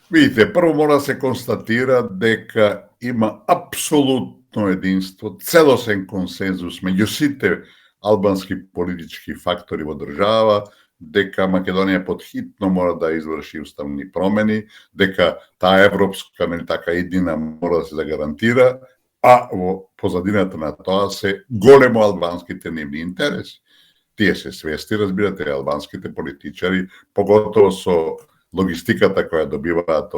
Видите, прво мора да се констатира дека има апсолутно единство, целосен консензус меѓу сите албански политички фактори во држава, дека Македонија подхитно мора да изврши уставни промени, дека таа европска, така едина мора да се загарантира, а во позадината на тоа се големо албанските нивни интереси. Тие се свести, разбирате, албанските политичари, поготово со логистиката која добиваат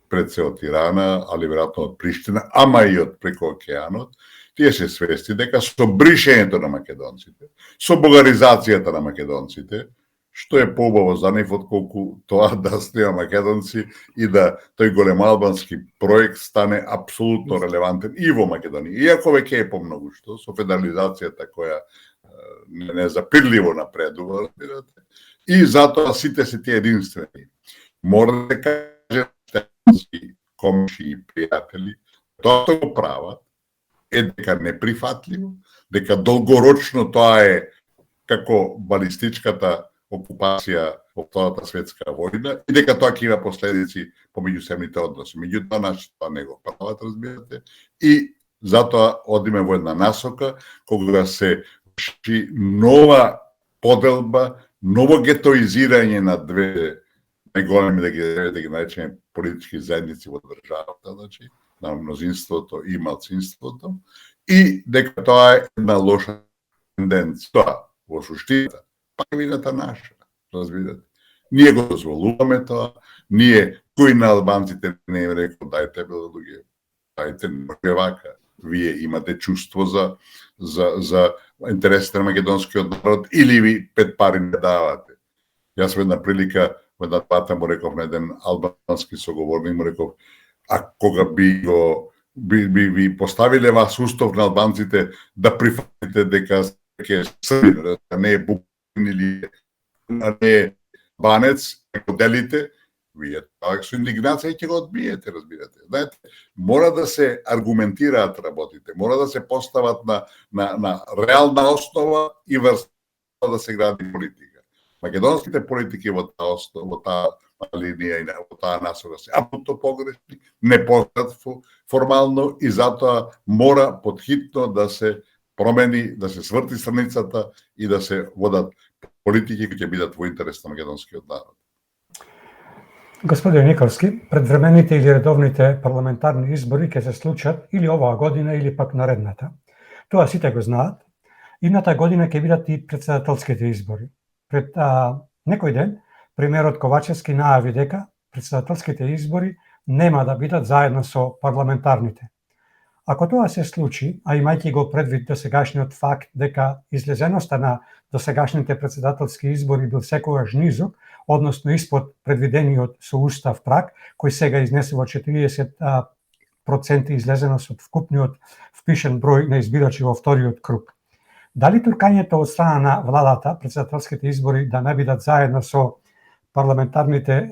пред се од Тирана, али веројатно од Приштина, ама и од преко океанот, тие се свести дека со бришењето на македонците, со бугаризацијата на македонците, што е поубаво за нив отколку тоа да снима македонци и да тој големоалбански проект стане апсолутно релевантен и во Македонија. Иако веќе е помногу што, со федерализацијата која незапирливо напредува, разбирате, и затоа сите се тие единствени. Мора да каже комши и пријатели, тоа што го прават е дека неприфатливо, дека долгорочно тоа е како балистичката окупација во Втората светска војна и дека тоа ќе има последици по меѓусебните односи. Меѓутоа, нашите тоа не го прават, разбирате, и затоа одиме во една насока кога се врши нова поделба, ново гетоизирање на две најголеми, да ги наречеме политички заедници во државата, значи на мнозинството и малцинството, и дека тоа е една лоша тенденција. Тоа, во суштината, пак е вината наша, разбирате. Ние го дозволуваме тоа, ние, кои на албанците не им рекол, дајте бе луѓе, дајте, не вака, вие имате чувство за интересите на македонскиот народ или ви пет пари не давате. Јас во една прилика, во една пата му реков на еден албански соговорник, му реков, а кога би поставиле вас устав на албанците да прифатите дека ќе Србин, не е Букин или не е Банец, ако делите, вие тоа со индигнација ќе го одбиете, разбирате. Знаете, мора да се аргументираат работите, мора да се постават на реална основа и врз да се гради политика. Македонските политики во таа линија и во таа насока се апсолутно погрешни, не постојат формално и затоа мора подхитно да се промени, да се сврти страницата и да се водат политики кои ќе бидат во интерес на македонскиот народ. Господин Николски, предвремените или редовните парламентарни избори ќе се случат или оваа година или пак наредната. Тоа сите го знаат. Идната година ќе бидат и претседателските избори. Пред некој ден, премиерот Ковачевски најави дека претседателските избори нема да бидат заедно со парламентарните. Ако тоа се случи, а имајќи го предвид досегашниот факт дека излезеноста на досегашните претседателски избори бил секогаш низок, односно испод предвидениот со устав праг, кој сега изнесува 40% излезеност од вкупниот впишен број на избирачи во вториот круг. Дали туркањето од страна на владата, претседателските избори да не бидат заедно со парламентарните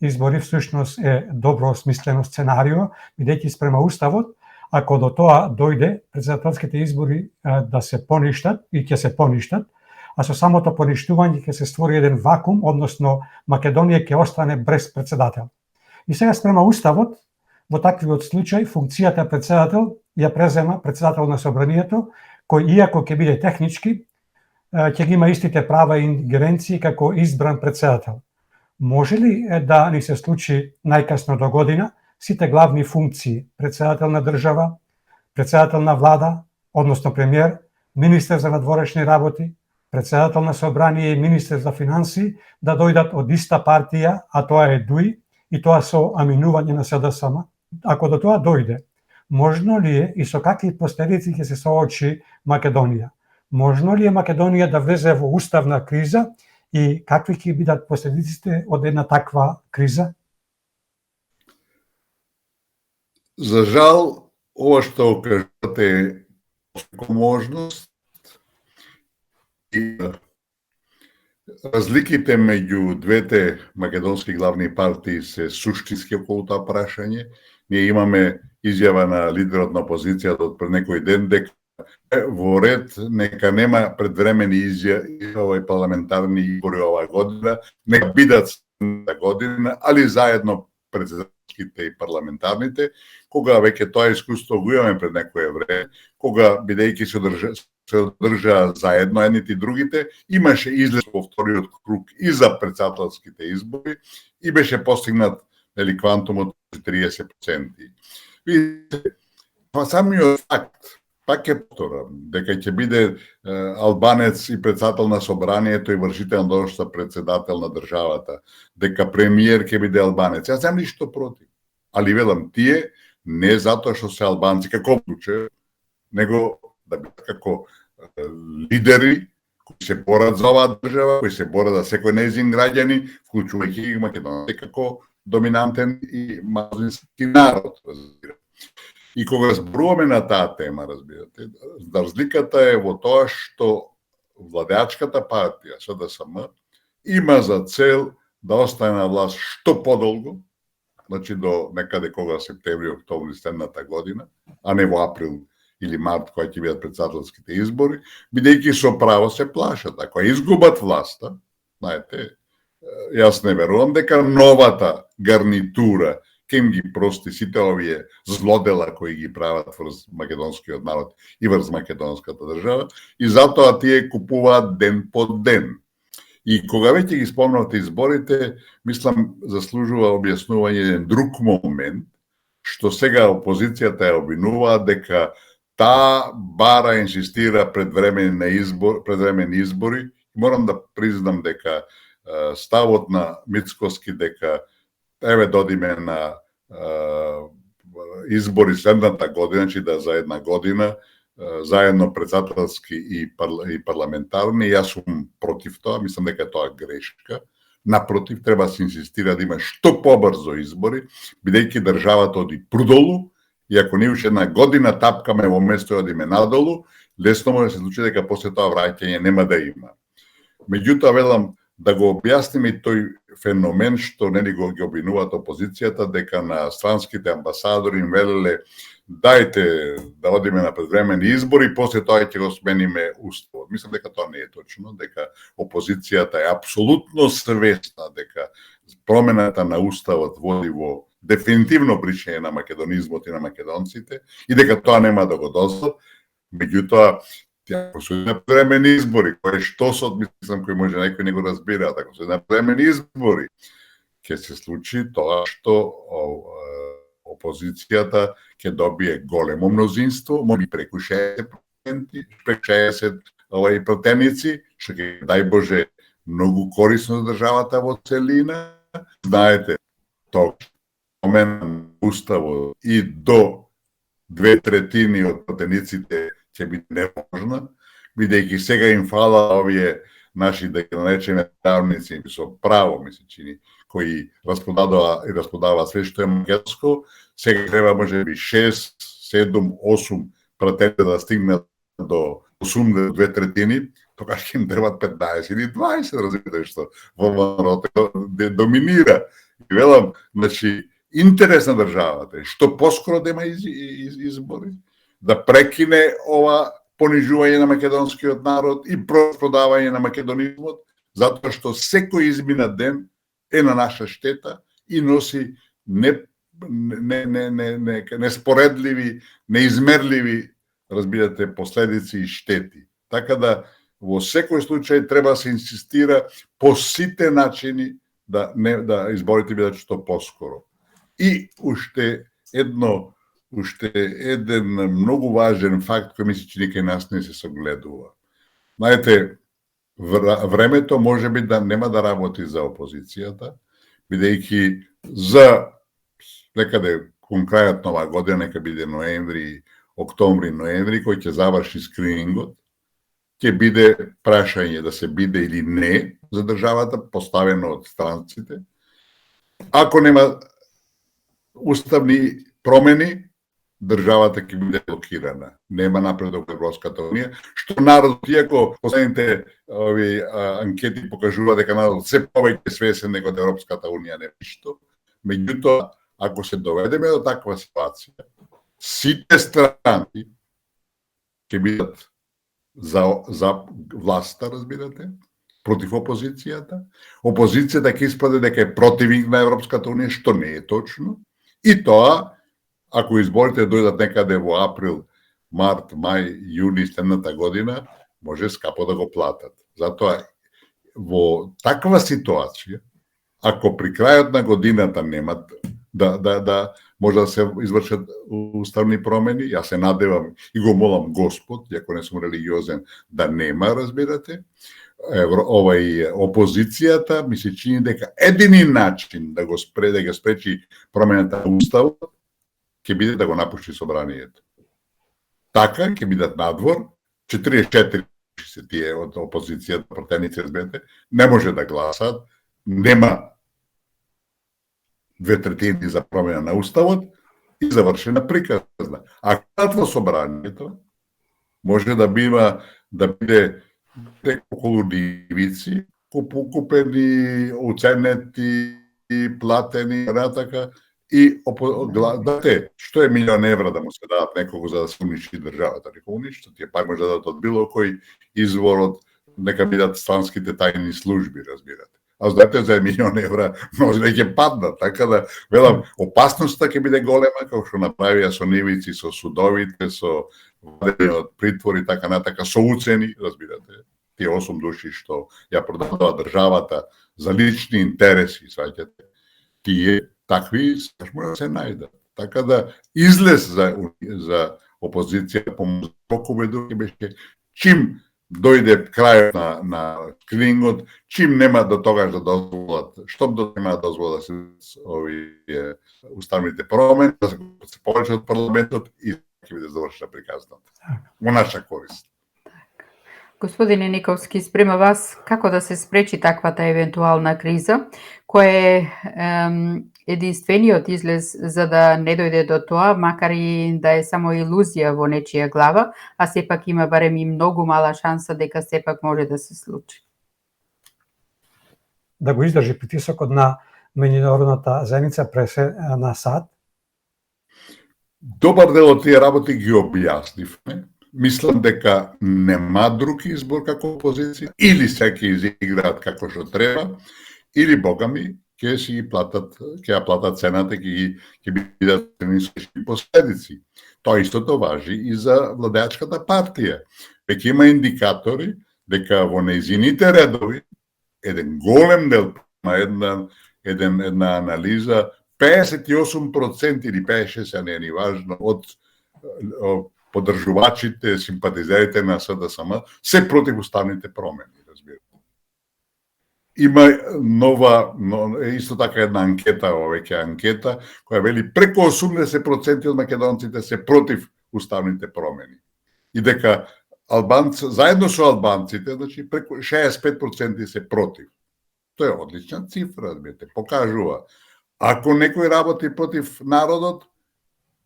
избори всушност е добро осмислено сценарио, бидејќи спрема уставот, ако до тоа дојде, претседателските избори да се поништат и ќе се поништат, а со самото поништување ќе се створи еден вакуум, односно Македонија ќе остане без председател. И сега спрема уставот, во таквиот случај функцијата председател ја презема председател на собранието, кој иако ќе биде технички, ќе ги има истите права и ингеренции како избран председател. Може ли да ни се случи најкасно до година сите главни функции, председател на држава, председател на влада, односно премиер, министер за надворешни работи, председател на собрание и министер за финанси да дојдат од иста партија, а тоа е ДУИ, и тоа со аминување на СДСМ? Ако до тоа дојде, можно ли е и со какви последици ќе се соочи Македонија? Можно ли е Македонија да влезе во уставна криза и какви ќе бидат последиците од една таква криза? За жал, ова што кажете е можност и разликите меѓу двете македонски главни партии се суштински околу тоа прашање. Ние имаме изјава на лидерот на опозицијата од пред некој ден дека во ред нека нема предвремени изјави парламентарни избори оваа година, нека бидат следната година, али заедно председателските и парламентарните, кога веќе тоа искуство го имаме пред некое време, кога бидејќи се одржаа заедно едните и другите, имаше излез во вториот круг и за председателските избори и беше постигнат квантумот 30%. Видите, самиот факт, пак е повторам, дека ќе биде албанец и председател на собранието и вршител на длъжноста председател на државата, дека премиер ќе биде албанец. Јас немам ништо против. Али велам, тие не затоа што се албанци, како случај, него да бидат како лидери кои се борат за оваа држава, кои се борат за секој нејзин граѓани, вклучувајќи и Македонија како доминантен и малцински народ, разбира. И кога зборуваме на таа тема, разбирате, разликата е во тоа што владеачката партија СДСМ има за цел да остане на власт што подолго, значи до некаде кога септември, октомври следната година, а не во април или март, кои ќе бидат претседателските избори, бидејќи со право се плашат. Ако изгубат власта, знаете, јас не верувам дека новата гарнитура ќе им ги прости сите овие злодела кои ги прават врз македонскиот народ и врз македонската држава, и затоа тие купуваат ден по ден. И кога веќе ги спомнавте изборите, мислам, заслужува објаснување еден друг момент, што сега опозицијата ја обвинува дека таа бара инсистира предвремени избори. Морам да признам дека ставот на Мицкоски дека еве додиме на избори следната година, значи да за една година, заедно председателски и парламентарни, јас сум против тоа, мислам дека тоа е грешка. Напротив, треба да се инсистира да има што побрзо избори, бидејќи државата оди прудолу, и ако ние уште една година тапкаме во место и одиме надолу, лесно може да се случи дека после тоа враќање нема да има. Меѓутоа, велам, да го објасниме и тој феномен што нели го ги обвинуваат опозицијата дека на странските амбасадори им велеле дајте да одиме на предвремени избори, после тоа ќе го смениме уставот. Мислам дека тоа не е точно, дека опозицијата е апсолутно свесна дека промената на уставот води во дефинитивно бришење на македонизмот и на македонците и дека тоа нема да го дозволат. Меѓутоа, ако се на предвремени избори, кој што се одмислам, кој може некој не го разбира, ако се на предвремени избори, ќе се случи тоа што опозицијата ќе добие големо мнозинство, може би преку 60%, преку 60 пратеници, што ќе, дај Боже, многу корисно за државата во целина. Знаете, тоа промена уставот и до 2/3 од пратениците ќе биде невозможна, бидејќи сега им фала овие наши, да ги наречеме, правници со право, ми се чини, кои распродава све што е македонско, сега треба може би 6, 7, 8 пратеници да стигнат до 8 2/3, тогаш ќе им требат 15 или 20, разбирате што во народ доминира. И велам, значи, интерес на државата е што поскоро да има избори, да прекине ова понижување на македонскиот народ и продавање на македонизмот, затоа што секој изминат ден е на наша штета и носи неспоредливи, неизмерливи, разбирате, последици и штети. Така да во секој случај треба да се инсистира по сите начини да изборите бидат што поскоро. И уште еден многу важен факт кој ми се чини кај нас не се согледува. Знаете, времето може би да нема да работи за опозицијата, бидејќи за некаде кон крајот на оваа година, нека биде ноември, октомври, ноември, кој ќе заврши скринингот, ќе биде прашање да се биде или не за државата, поставено од странците. Ако нема уставни промени, државата ќе биде блокирана. Нема напредок во Европската унија, што народот, иако последните анкети покажува дека народот се повеќе свесен него од Европската унија не ништо, меѓутоа, ако се доведеме до таква ситуација, сите странци ќе бидат за власта, разбирате, против опозицијата. Опозицијата ќе испаде дека е противник на Европската унија, што не е точно. И тоа, ако изборите дојдат некаде во април, март, мај, јуни следната година, може скапо да го платат. Затоа, во таква ситуација, ако при крајот на годината немат да може да се извршат уставни промени, јас се надевам и го молам Господ, иако не сум религиозен, да нема, разбирате, опозицијата ми се чини дека едини начин да ги спречи промената на уставот ќе биде да го напушти собранието. Така ќе бидат надвор, 44 се тие од опозицијата, пратеници, разбирате, не може да гласат, нема 2/3 за промена на уставот и завршена приказна. А во собранието може да биде околу дивици, купени, уценети, платени, натака, и дате, што е €1.000.000 да му се дадат некого за да се уништи државата, некого ништо, тие пак може да дадат од било кој извор од нека бидат странските тајни служби, разбирате. А знаете, за €1.000.000 може да ќе паднат, така да, велам, опасноста ќе биде голема, како што направија со нивици, со судовите, со вадење од притвори, така натака, со уцени, разбирате, тие 8 души што ја продадоа државата за лични интереси, сваќате, тие такви може да се најдат. Така да излез за опозиција по колку други беше чим дојде крајот на скринингот, чим нема до тогаш да дозволат, штом нема да дозволат да се овие уставните промени, да се повеќе од парламентот и ќе биде завршена приказната. Во наша корист. Господине Никовски, спрема вас, како да се спречи таквата евентуална криза, кој е единствениот излез за да не дојде до тоа, макар и да е само илузија во нечија глава, а сепак има барем и многу мала шанса дека сепак може да се случи? Да го издржи притисокот на меѓународната заедница през на САД? Добар дел од тие работи ги објаснивме. Мислам дека нема друг избор како опозиција, или се ќе изиграат како што треба, или богами ќе си ги платат, ќе ја платат цената, ќе бидат ниски последици. Тоа истото важи и за владеачката партија. Веќе има индикатори дека во нејзините редови еден голем дел на една анализа 58% или 56%, не е важно, од поддржувачите, симпатизерите на СДСМ се против уставните промени, разбирате. Има исто така една анкета, веќе анкета, која вели преку 80% од македонците се против уставните промени. И дека заедно со албанците, значи преку 65% се против. Тоа е одлична цифра, разбирате, покажува. Ако некој работи против народот,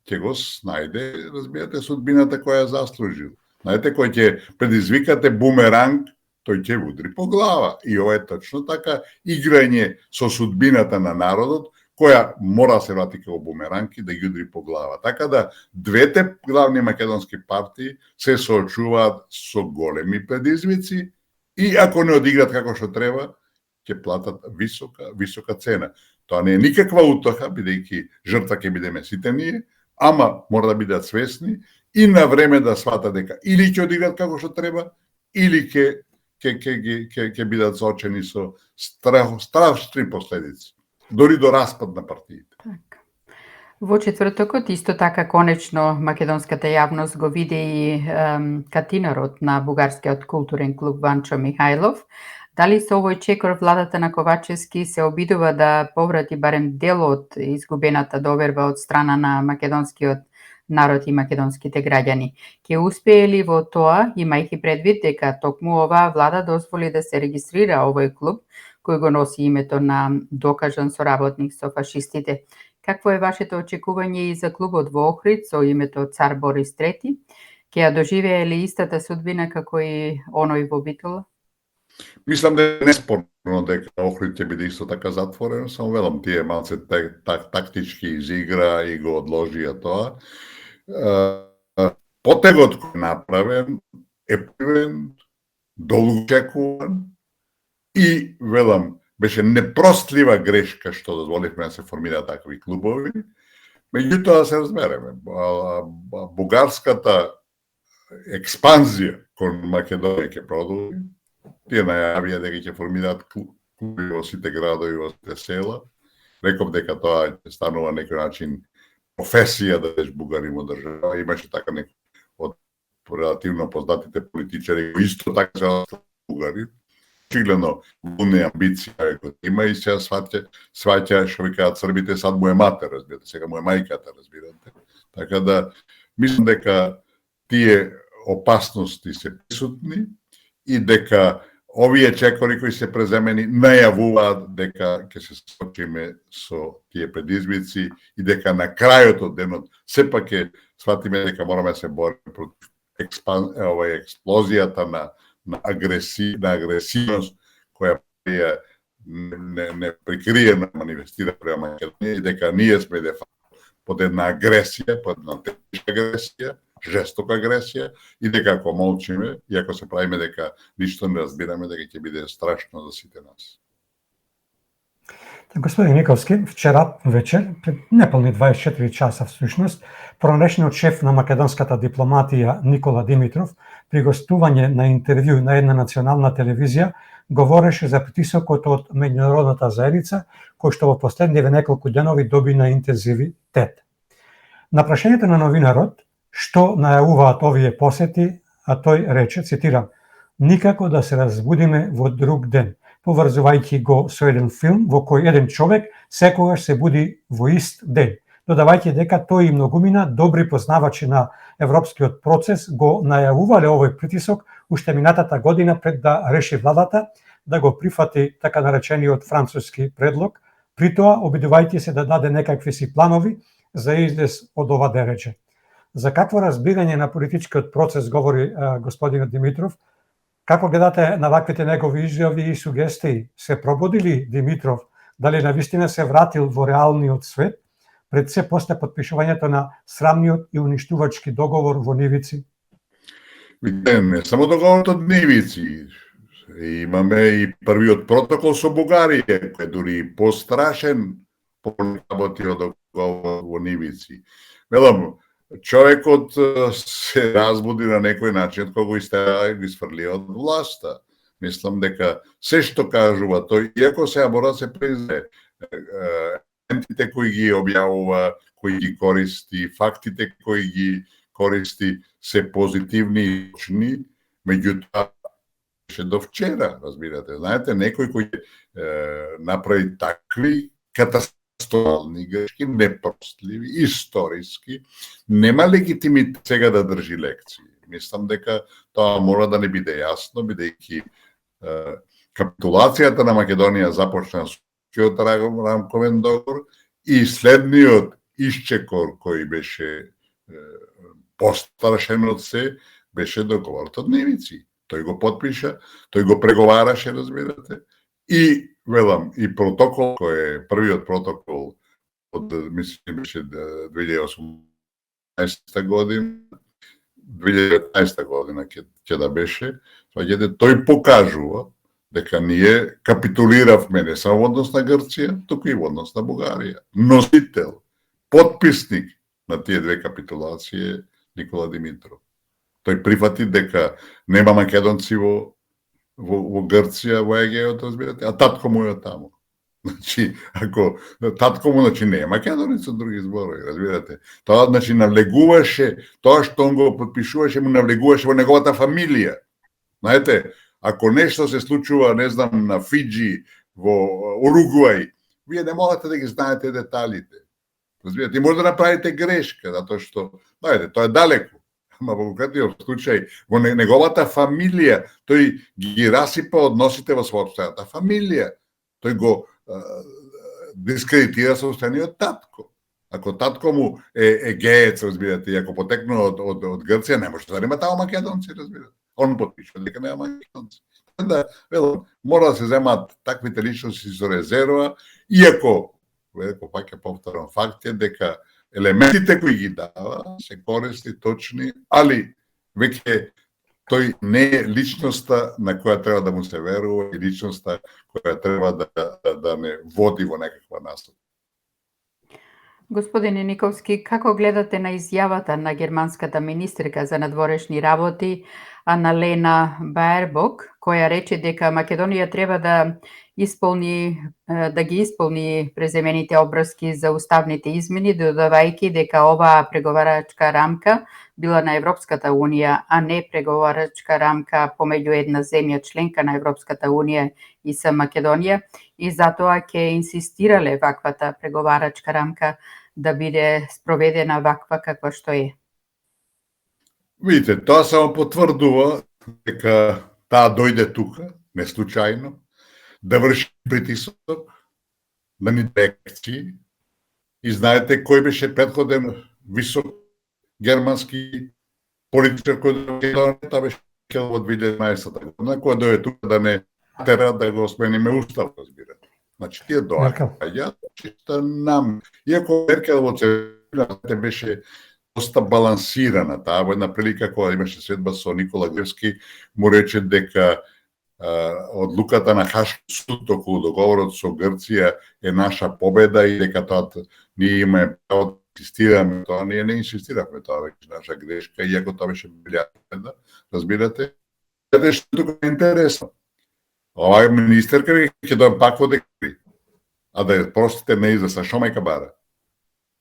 ќе го снајде, разбирате, судбината која заслужил. Знаете, кој ќе предизвикате бумеранг, тој ќе удри по глава. И ова е точно така играње со судбината на народот, која мора се врати како бумеранг и да ги удри по глава. Така да, двете главни македонски партии се соочуваат со големи предизвици и ако не одиграат како што треба, ќе платат висока цена. Тоа не е никаква утоха, бидејќи жртва ќе бидеме сите ние, ама мора да бидат свесни и на време да сватат дека или ќе одиграат како што треба, или ќе бидат соочени со страшни последици, дори до распад на партиите. Так. Во четвртокот исто така конечно македонската јавност го види и катинарот на бугарскиот културен клуб Ванчо Михајлов. Дали со овој чекор владата на Ковачевски се обидува да поврати барем дел од изгубената доверба од страна на македонскиот народ и македонските граѓани? Ќе успее ли во тоа, имајќи предвид дека токму оваа влада дозволи да се регистрира овој клуб, кој го носи името на докажан соработник со фашистите? Какво е вашето очекување и за клубот во Охрид со името Цар Борис III? Ќе ја доживее ли истата судбина како и оној во Битола? Мислам дека не спорно дека Охрид ќе биде исто така затворен, само велам тие малце тактички изигра и го одложија тоа. Потегот кој направен е привен, долго чекуван и велам беше непростлива грешка што дозволивме да се формираат такви клубови. Меѓутоа се разбереме, бугарската експанзија кон Македонија ќе продолжи. Тие најавија дека ќе формираат клуби во сите градови, во сите села. Реков дека тоа ќе станува некој начин професија да бидеш бугарин во држава. Имаше така некој од релативно познатите политичари кои исто така се бугари. Очигледно големи амбиција има и се сваќа што викаат србите, сад му е матер, разбирате, сега му е мајката, разбирате. Така да мислам дека тие опасности се присутни и дека овие чекори кои се преземени најавуваат дека ќе се соочиме со тие предизвици и дека на крајот од денот сепак ќе сватиме дека мораме да се бориме против експлозијата на агресивност која не прикриена манифестира према Македонија и дека ние сме под една агресија, под една тешка агресија, жестока агресија и дека ако молчиме и ако се правиме дека ништо не разбираме, дека ќе биде страшно за сите нас. Господин Никовски, вчера вечер, пред неполни 24 часа всушност, пронешниот шеф на македонската дипломатија Никола Димитров при гостување на интервју на една национална телевизија говореше за притисокот од меѓународната заедница кој што во последниве неколку денови доби на интензивитет. На прашањето на новинарот, што најавуваат овие посети, а тој рече, цитирам, никако да се разбудиме во друг ден, поврзувајќи го со еден филм во кој еден човек секогаш се буди во ист ден, додавајќи дека тој и многумина добри познавачи на европскиот процес го најавувале овој притисок уште минатата година пред да реши владата да го прифати така наречениот француски предлог, при тоа обидувајќи се да даде некакви си планови за излез од ова дереже. За какво разбирање на политичкиот процес говори господинот Димитров? Како гледате на ваквите негови изјави и сугестии? Се пробудили Димитров? Дали навистина се вратил во реалниот свет пред се после подпишувањето на срамниот и уништувачки договор во Нивици? Не само договорот од Нивици. Имаме и првиот протокол со Бугарија, кој дури пострашен поработи од договор во Нивици. Велам, човекот се разбуди на некој начин кога го изфрли од власта. Мислам дека се што кажува тој, иако се мора се признае, елементите кои ги објавува, кои ги користи, фактите кои ги користи се позитивни и точни, меѓутоа беше до вчера, разбирате. Знаете, некој кој направи такви катастрофални грешки, непростливи, историски, нема легитимит сега да држи лекции. Мислам дека тоа мора да не биде јасно, бидејќи капитулацијата на Македонија започна со Киото рамковен договор и следниот исчекор кој беше пострашен од се, беше договорот од Нивици. Тој го подпиша, тој го преговараше, разбирате. И, велам, и протокол, кој е првиот протокол од, мислим, беше 2018 година, 2019 година ќе да беше, тој покажува дека ние капитулиравме не само во однос на Грција, туку и во однос на Бугарија. Носител, подписник на тие две капитулации е Никола Димитров. Тој прифати дека нема македонци во Грција, во Егејот, разбирате, а татко му е таму. Значи, ако татко му, значи не е македонец од други зборови, разбирате. Тоа, значи, навлегуваше, тоа што он го подпишуваше, му навлегуваше во неговата фамилија. Знаете, ако нешто се случува, не знам, на Фиджи, во Уругвај, вие не можете да ги знаете деталите. Разбирате, и може да направите грешка, затоа што, знаете, тоа е далеко. Ама во конкретниот случај, во неговата фамилија, тој ги расипа односите во својата фамилија. Тој го дискредитира собствениот татко. Ако татко му е геец, разбирате, и ако потекнува од Грција, не може да нема таму македонци, разбирате. Он потпишува дека нема македонци. Да, мора да се земат таквите личности со резерва, иако, пак ќе повторам, факт е дека елементите кои ги дава се користи точни, али веќе тој не е личноста на која треба да му се верува и личноста која треба да не води во некаква насока. Господине Никовски, како гледате на изјавата на германската министерка за надворешни работи Аналена Баербок, која рече дека Македонија треба да ги исполни преземените обврски за уставните измени, додавајќи дека оваа преговарачка рамка била на Европската Унија, а не преговарачка рамка помеѓу една земја членка на Европската Унија и со Македонија, и затоа ќе инсистирале ваквата преговарачка рамка да биде спроведена ваква каква што е. Видите, тоа само потврдува дека таа дојде тука, не случајно, да врши притисок, да ни лекции. И знаете кој беше претходен висок германски политичар кој тоа беше во 2011 година, кој дојде тука да не тера да го смениме устав, разбирате. Значи, тие доаѓа, чиста нам. Иако Меркел во целината беше доста балансирана, таа во една прилика кога имаше средба со Никола Гревски, му рече дека одлуката на Хашки суд околу договорот со Грција е наша победа и дека тоа ние имаме право да инсистираме тоа, ние не инсистиравме, тоа беше наша грешка, иако тоа беше победа, разбирате? Тоа што тука е интересно. Оваа министерка ќе дојде пак во декабри, а да ја простите не излеса, шо мајка бара?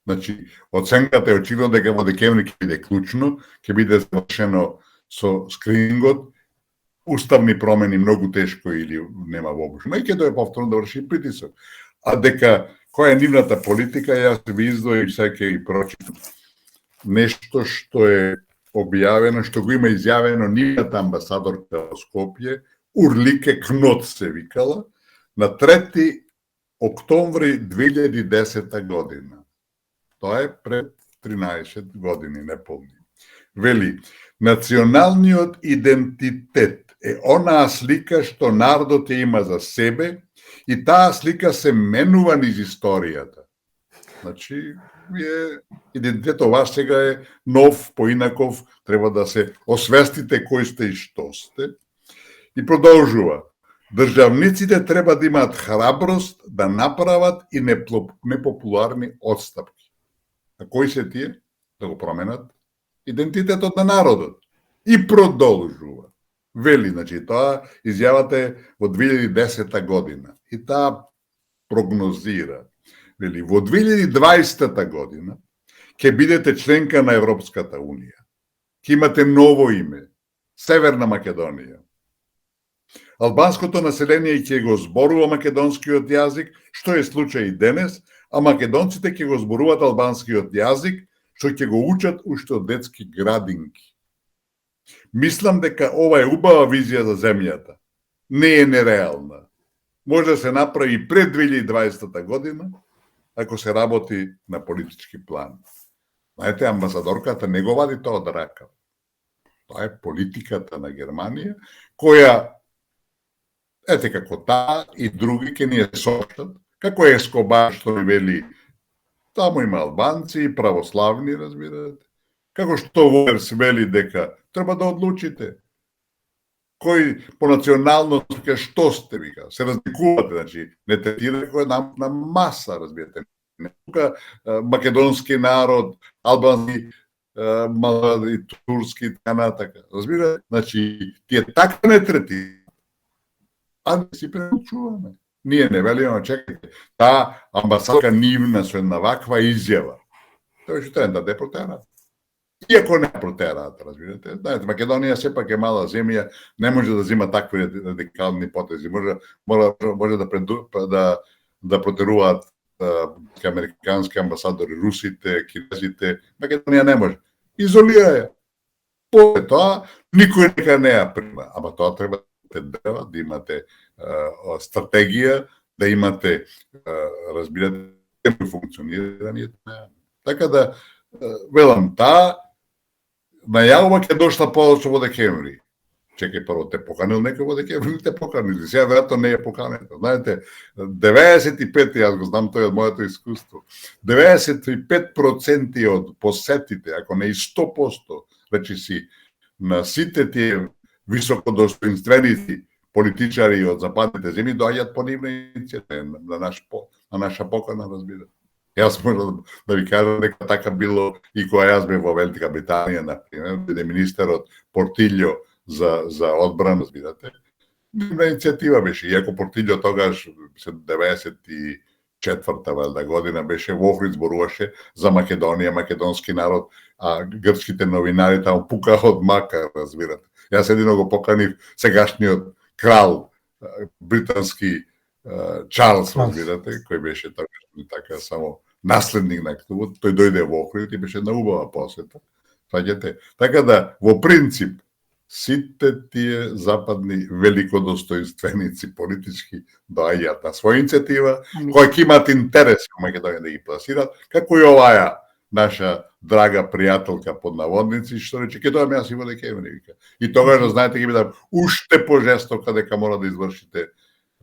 Значи, оценката е очигледно дека во декември ќе биде клучно, ќе биде завршено со скринингот, уставни промени многу тешко или нема воопшто. Но и ќе дое повторно да врши притисок. А дека која е нивната политика, јас ви издвоим сега ќе ги прочитам нешто што е објавено, што го има изјавено нивната амбасадорка во Скопје, Урлике Кнот се викала, на 3 октомври 2010 година. Тоа е пред 13 години, неполни. Вели, националниот идентитет е онаа слика што народот ја има за себе и таа слика се менува низ историјата. Значи, идентитетот ваш сега е нов, поинаков, треба да се освестите кој сте и што сте. И продолжува. Државниците треба да имаат храброст да направат и непопуларни отстапки. А кои се тие? Да го променат идентитетот на народот. И продолжува. Вели, значи, тоа изјавата е во 2010 година. И таа прогнозира. Вели, во 2020 година ќе бидете членка на Европската Унија. Ќе имате ново име. Северна Македонија. Албанското население ќе го зборува македонскиот јазик, што е случај и денес, а македонците ќе го зборуваат албанскиот јазик, што ќе го учат уште од детски градинки. Мислам дека ова е убава визија за земјата. Не е нереална. Може да се направи и пред 2020 година, ако се работи на политички план. Знаете, амбасадорката не го вади тоа од рака. Тоа е политиката на Германија, која, ете како таа и други ке ни ја соштат, како Ескобар што ни вели, таму има албанци и православни, разбирате. Како што Воерс вели дека треба да одлучите. Кој по националност вика што сте, вика, се разликувате, значи, не третира кој на маса, разбирате. Не тука македонски народ, албански, и турски, така натака. Разбирате? Значи, тие така не третира. А да си преучуваме. Ние не велиме, чекайте, таа амбасадка нивна со една ваква изјава. Тој што треба да депротера. Иако не протераат, разбирате. Знаете, Македонија сепак е мала земја, не може да зима такви радикални потези. Може да протеруваат американски амбасадори, русите, кинезите. Македонија не може. Изолира ја. После тоа, никој нека не ја прима. Ама тоа треба да имате стратегија, да имате, разбирате, функционирање. Така да, велам, таа најавува ќе дошла подоцна во декември. Чекај, прво те поканил некој во декември, те поканили. Сега веројатно не е поканено. Знаете, 95, јас го знам тој од моето искуство, 95% од посетите, ако не и 100%, речи си, на сите тие високодостоинственици политичари од западните земји доаѓаат по нивна иницијатива, на наша покана, разбира. Јас можам да ви кажам дека така било и кога јас бев во Велика Британија, например, биде министерот Портилјо за одбрана, разбирате. Нивна иницијатива беше, иако Портилјо тогаш, 94-та година, беше во Охрид, зборуваше за Македонија, македонски народ, а грчките новинари таму пукаа од мака, разбирате. Јас едино го поканив сегашниот крал британски Чарлс, разбирате, кој беше така само наследник на книгот, тој дојде во Охрид и беше на убава посета. Фаќате. Така да, во принцип, сите тие западни великодостоинственици политички доаѓаат на своја иницијатива, кои ќе имаат интерес во Македонија да ги пласираат, како и оваа наша драга пријателка под наводници, што рече, ќе дојдам јас и во декември, вика. И тогаш, знаете, ќе бидам уште пожестока дека мора да извршите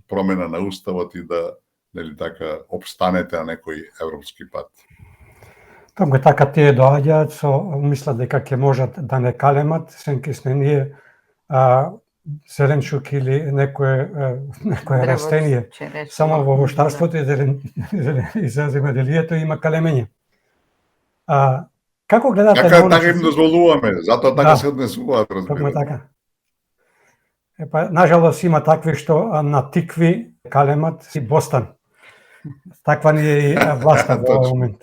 промена на уставот и да, нели така, обстанете на некој европски пат. Таму така тие доаѓаат со мисла дека ќе можат да не калемат, сенкисне ние зеленчук или некое растение. Само во воштарството и за земјоделието има калемење. Како гледате на така им дозволуваме, затоа така се однесуваат, разбирате. Така. Нажалост има такви што на тикви калемат и бостан. Таква ни е и власта во овој момент.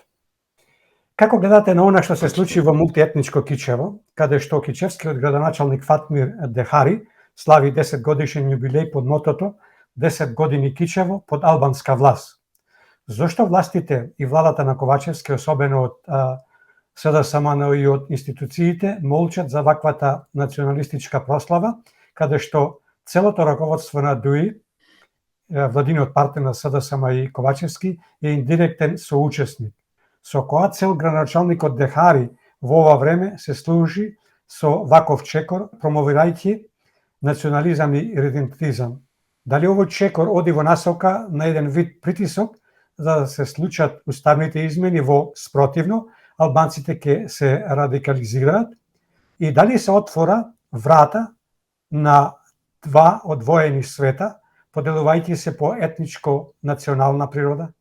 Како гледате на она што се случи во мултиетничко Кичево, каде што кичевскиот градоначалник Фатмир Дехари слави 10 годишен јубилеј под мотото 10 години Кичево под албанска власт? Зошто властите и владата на Ковачевски, особено од СДСМН и од институциите, молчат за ваквата националистичка прослава, каде што целото раководство на ДУИ, владиниот партнер на СДСМ и Ковачевски, е индиректен соучесник. Со која цел градоначалникот Дехари во ова време се служи со ваков чекор, промовирајќи национализам и идентитизам? Дали овој чекор оди во насока на еден вид притисок за да се случат уставните измени во спротивно, албанците ќе се радикализираат, и дали се отвора врата на два одвоени света, поделувајќи се по етничко-национална природа?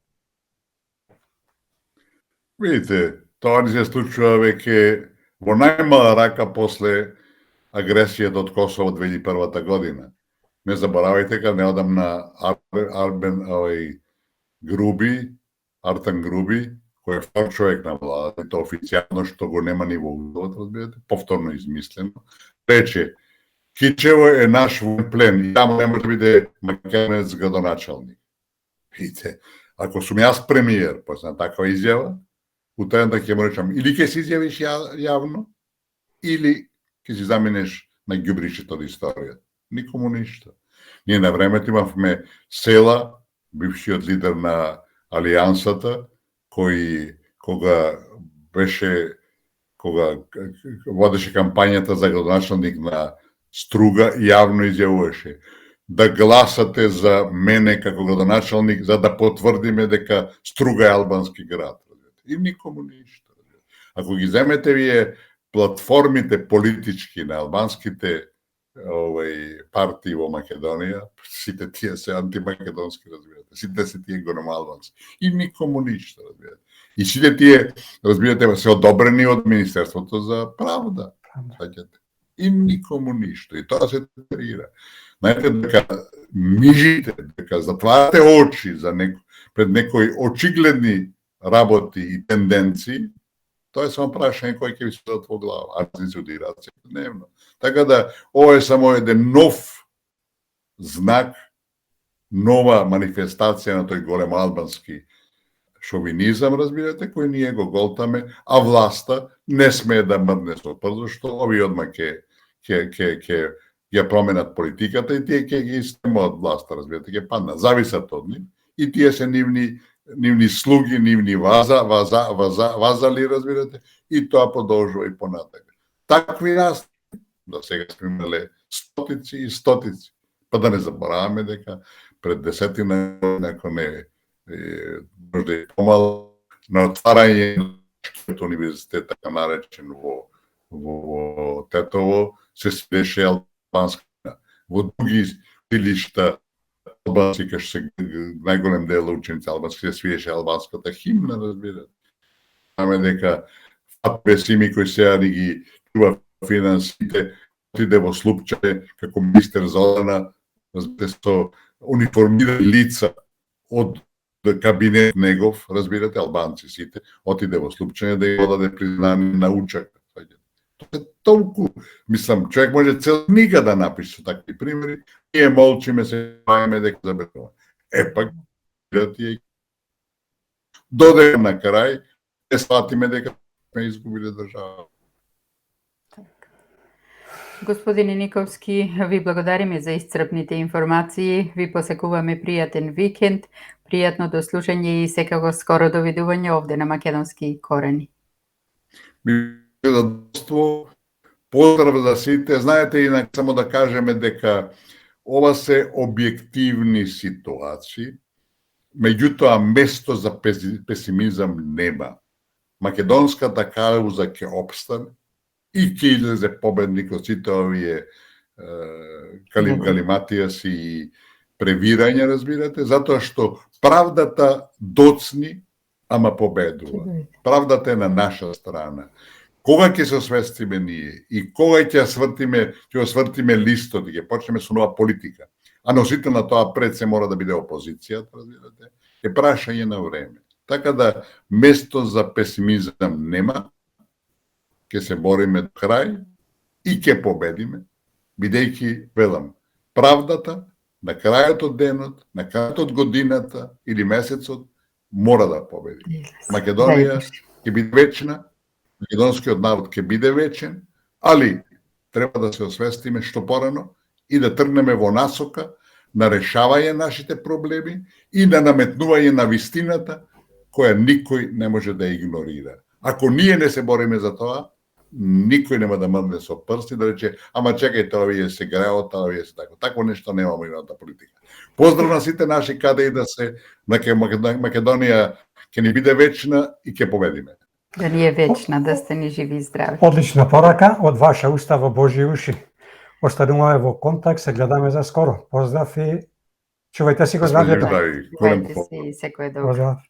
Видите, тоа ни се случува веќе во најмала рака после агресијата од Косово 2001 година. Не заборавајте кога неодамна Артан Груби, кој е втор човек на владата, тоа официјално што го нема ни во уставот, разбирате, повторно измислено, рече Кичево е наш воен плен и таму не може да биде македонец градоначалник. Видите, ако сум јас премиер, после на таква изјава, утајам да ќе му речам, или ќе се изјавиш јавно, или ќе си заминеш на ѓубришето од историјата. Никому ништо. Ние на времето имавме Села, бившиот лидер на Алијансата, кој кога водеше кампањата за градоначалник на Струга, јавно изјавуваше да гласате за мене како градоначалник за да потврдиме дека Струга е албански град. И никому ништо. Ако ги земете вие платформите политички на албанските партии во Македонија, сите тие се антимакедонски, разбирате. Сите се тие гономалбански. И никому ништо, разбирате. И сите тие, разбирате, се одобрени од Министерството за правда. И никому ништо. И тоа се толерира. Знаете, дека мижите, дека затварате очи за пред некои очигледни работи и тенденции, тоа е само прашање кој ќе ви се дадат во глава, а не се одираат секојдневно. Така да, ова е само еден нов знак, нова манифестација на тој голем албански шовинизам, разбирате, кој ние го голтаме, а власта не смее да мрдне со прст, што овие одма ќе ја променат политиката и тие ќе ги истемат власта, разбирате, ќе паднат, зависат од нив, и тие се нивни слуги, нивни вазали, разбирате, и тоа продолжува и понатака. Такви расти, до сега сме имале стотици и стотици. Па да не забораваме дека пред 10 година, ако не можда и помало, на отварање на универзитет, така наречен во Тетово, се свидеше албанска. Во други училишта албански, кај што се најголем дел ученици албански, се свиеше албанската химна, разбирате. Знаме дека Фатбе Сими, кој сега ни ги чува финансите, отиде во Слупче како министер за одбрана, разбирате, со униформирани лица од кабинет негов, разбирате, албанци сите, отиде во Слупче да ја одаде признание на учак. Тоа е толку, мислам, човек може цел книга да напише со такви примери, ние молчиме, се бавиме дека забркуваме. Епак, додека на крај, не сватиме дека сме изгубили држава. Господине Никовски, ви благодариме за исцрпните информации, ви посекуваме пријатен викенд, пријатно дослушање и секако скоро довидување овде на Македонски корени. Задоволство, поздрав за сите. Знаете, инак само да кажеме дека ова се објективни ситуации, меѓутоа место за песимизам нема. Македонската кауза ќе опстане и ќе излезе победник од сите овие калиматијаси и превирање, разбирате, затоа што правдата доцни, ама победува. Правдата е на наша страна. Кога ќе се освестиме ние и кога ќе свртиме листот и ќе почнеме со нова политика, а носител на тоа пред се мора да биде опозицијата, разбирате, е прашање на време. Така да, место за песимизам нема, ќе се бориме до крај и ќе победиме, бидејќи, велам, правдата на крајот од денот, на крајот од годината или месецот мора да победи. Македонија ќе биде вечна, македонскиот народ ќе биде вечен, али треба да се освестиме што порано и да тргнеме во насока на решавање нашите проблеми и на наметнување на вистината која никој не може да игнорира. Ако ние не се бориме за тоа, никој нема да мрдне со прсти да рече, ама чекајте, овие се греот, овие се тако. Такво нешто нема во мината политика. Поздрав на сите наши каде и да се, Македонија ќе ни биде вечна и ќе победиме. Да ни е вечна, да сте ни живи и здрави. Одлична порака од ваша уста во Божји уши. Остануваме во контакт, се гледаме за скоро. Поздрав и чувајте си го здравјето. Чувајте се и секој добро. Поздрав.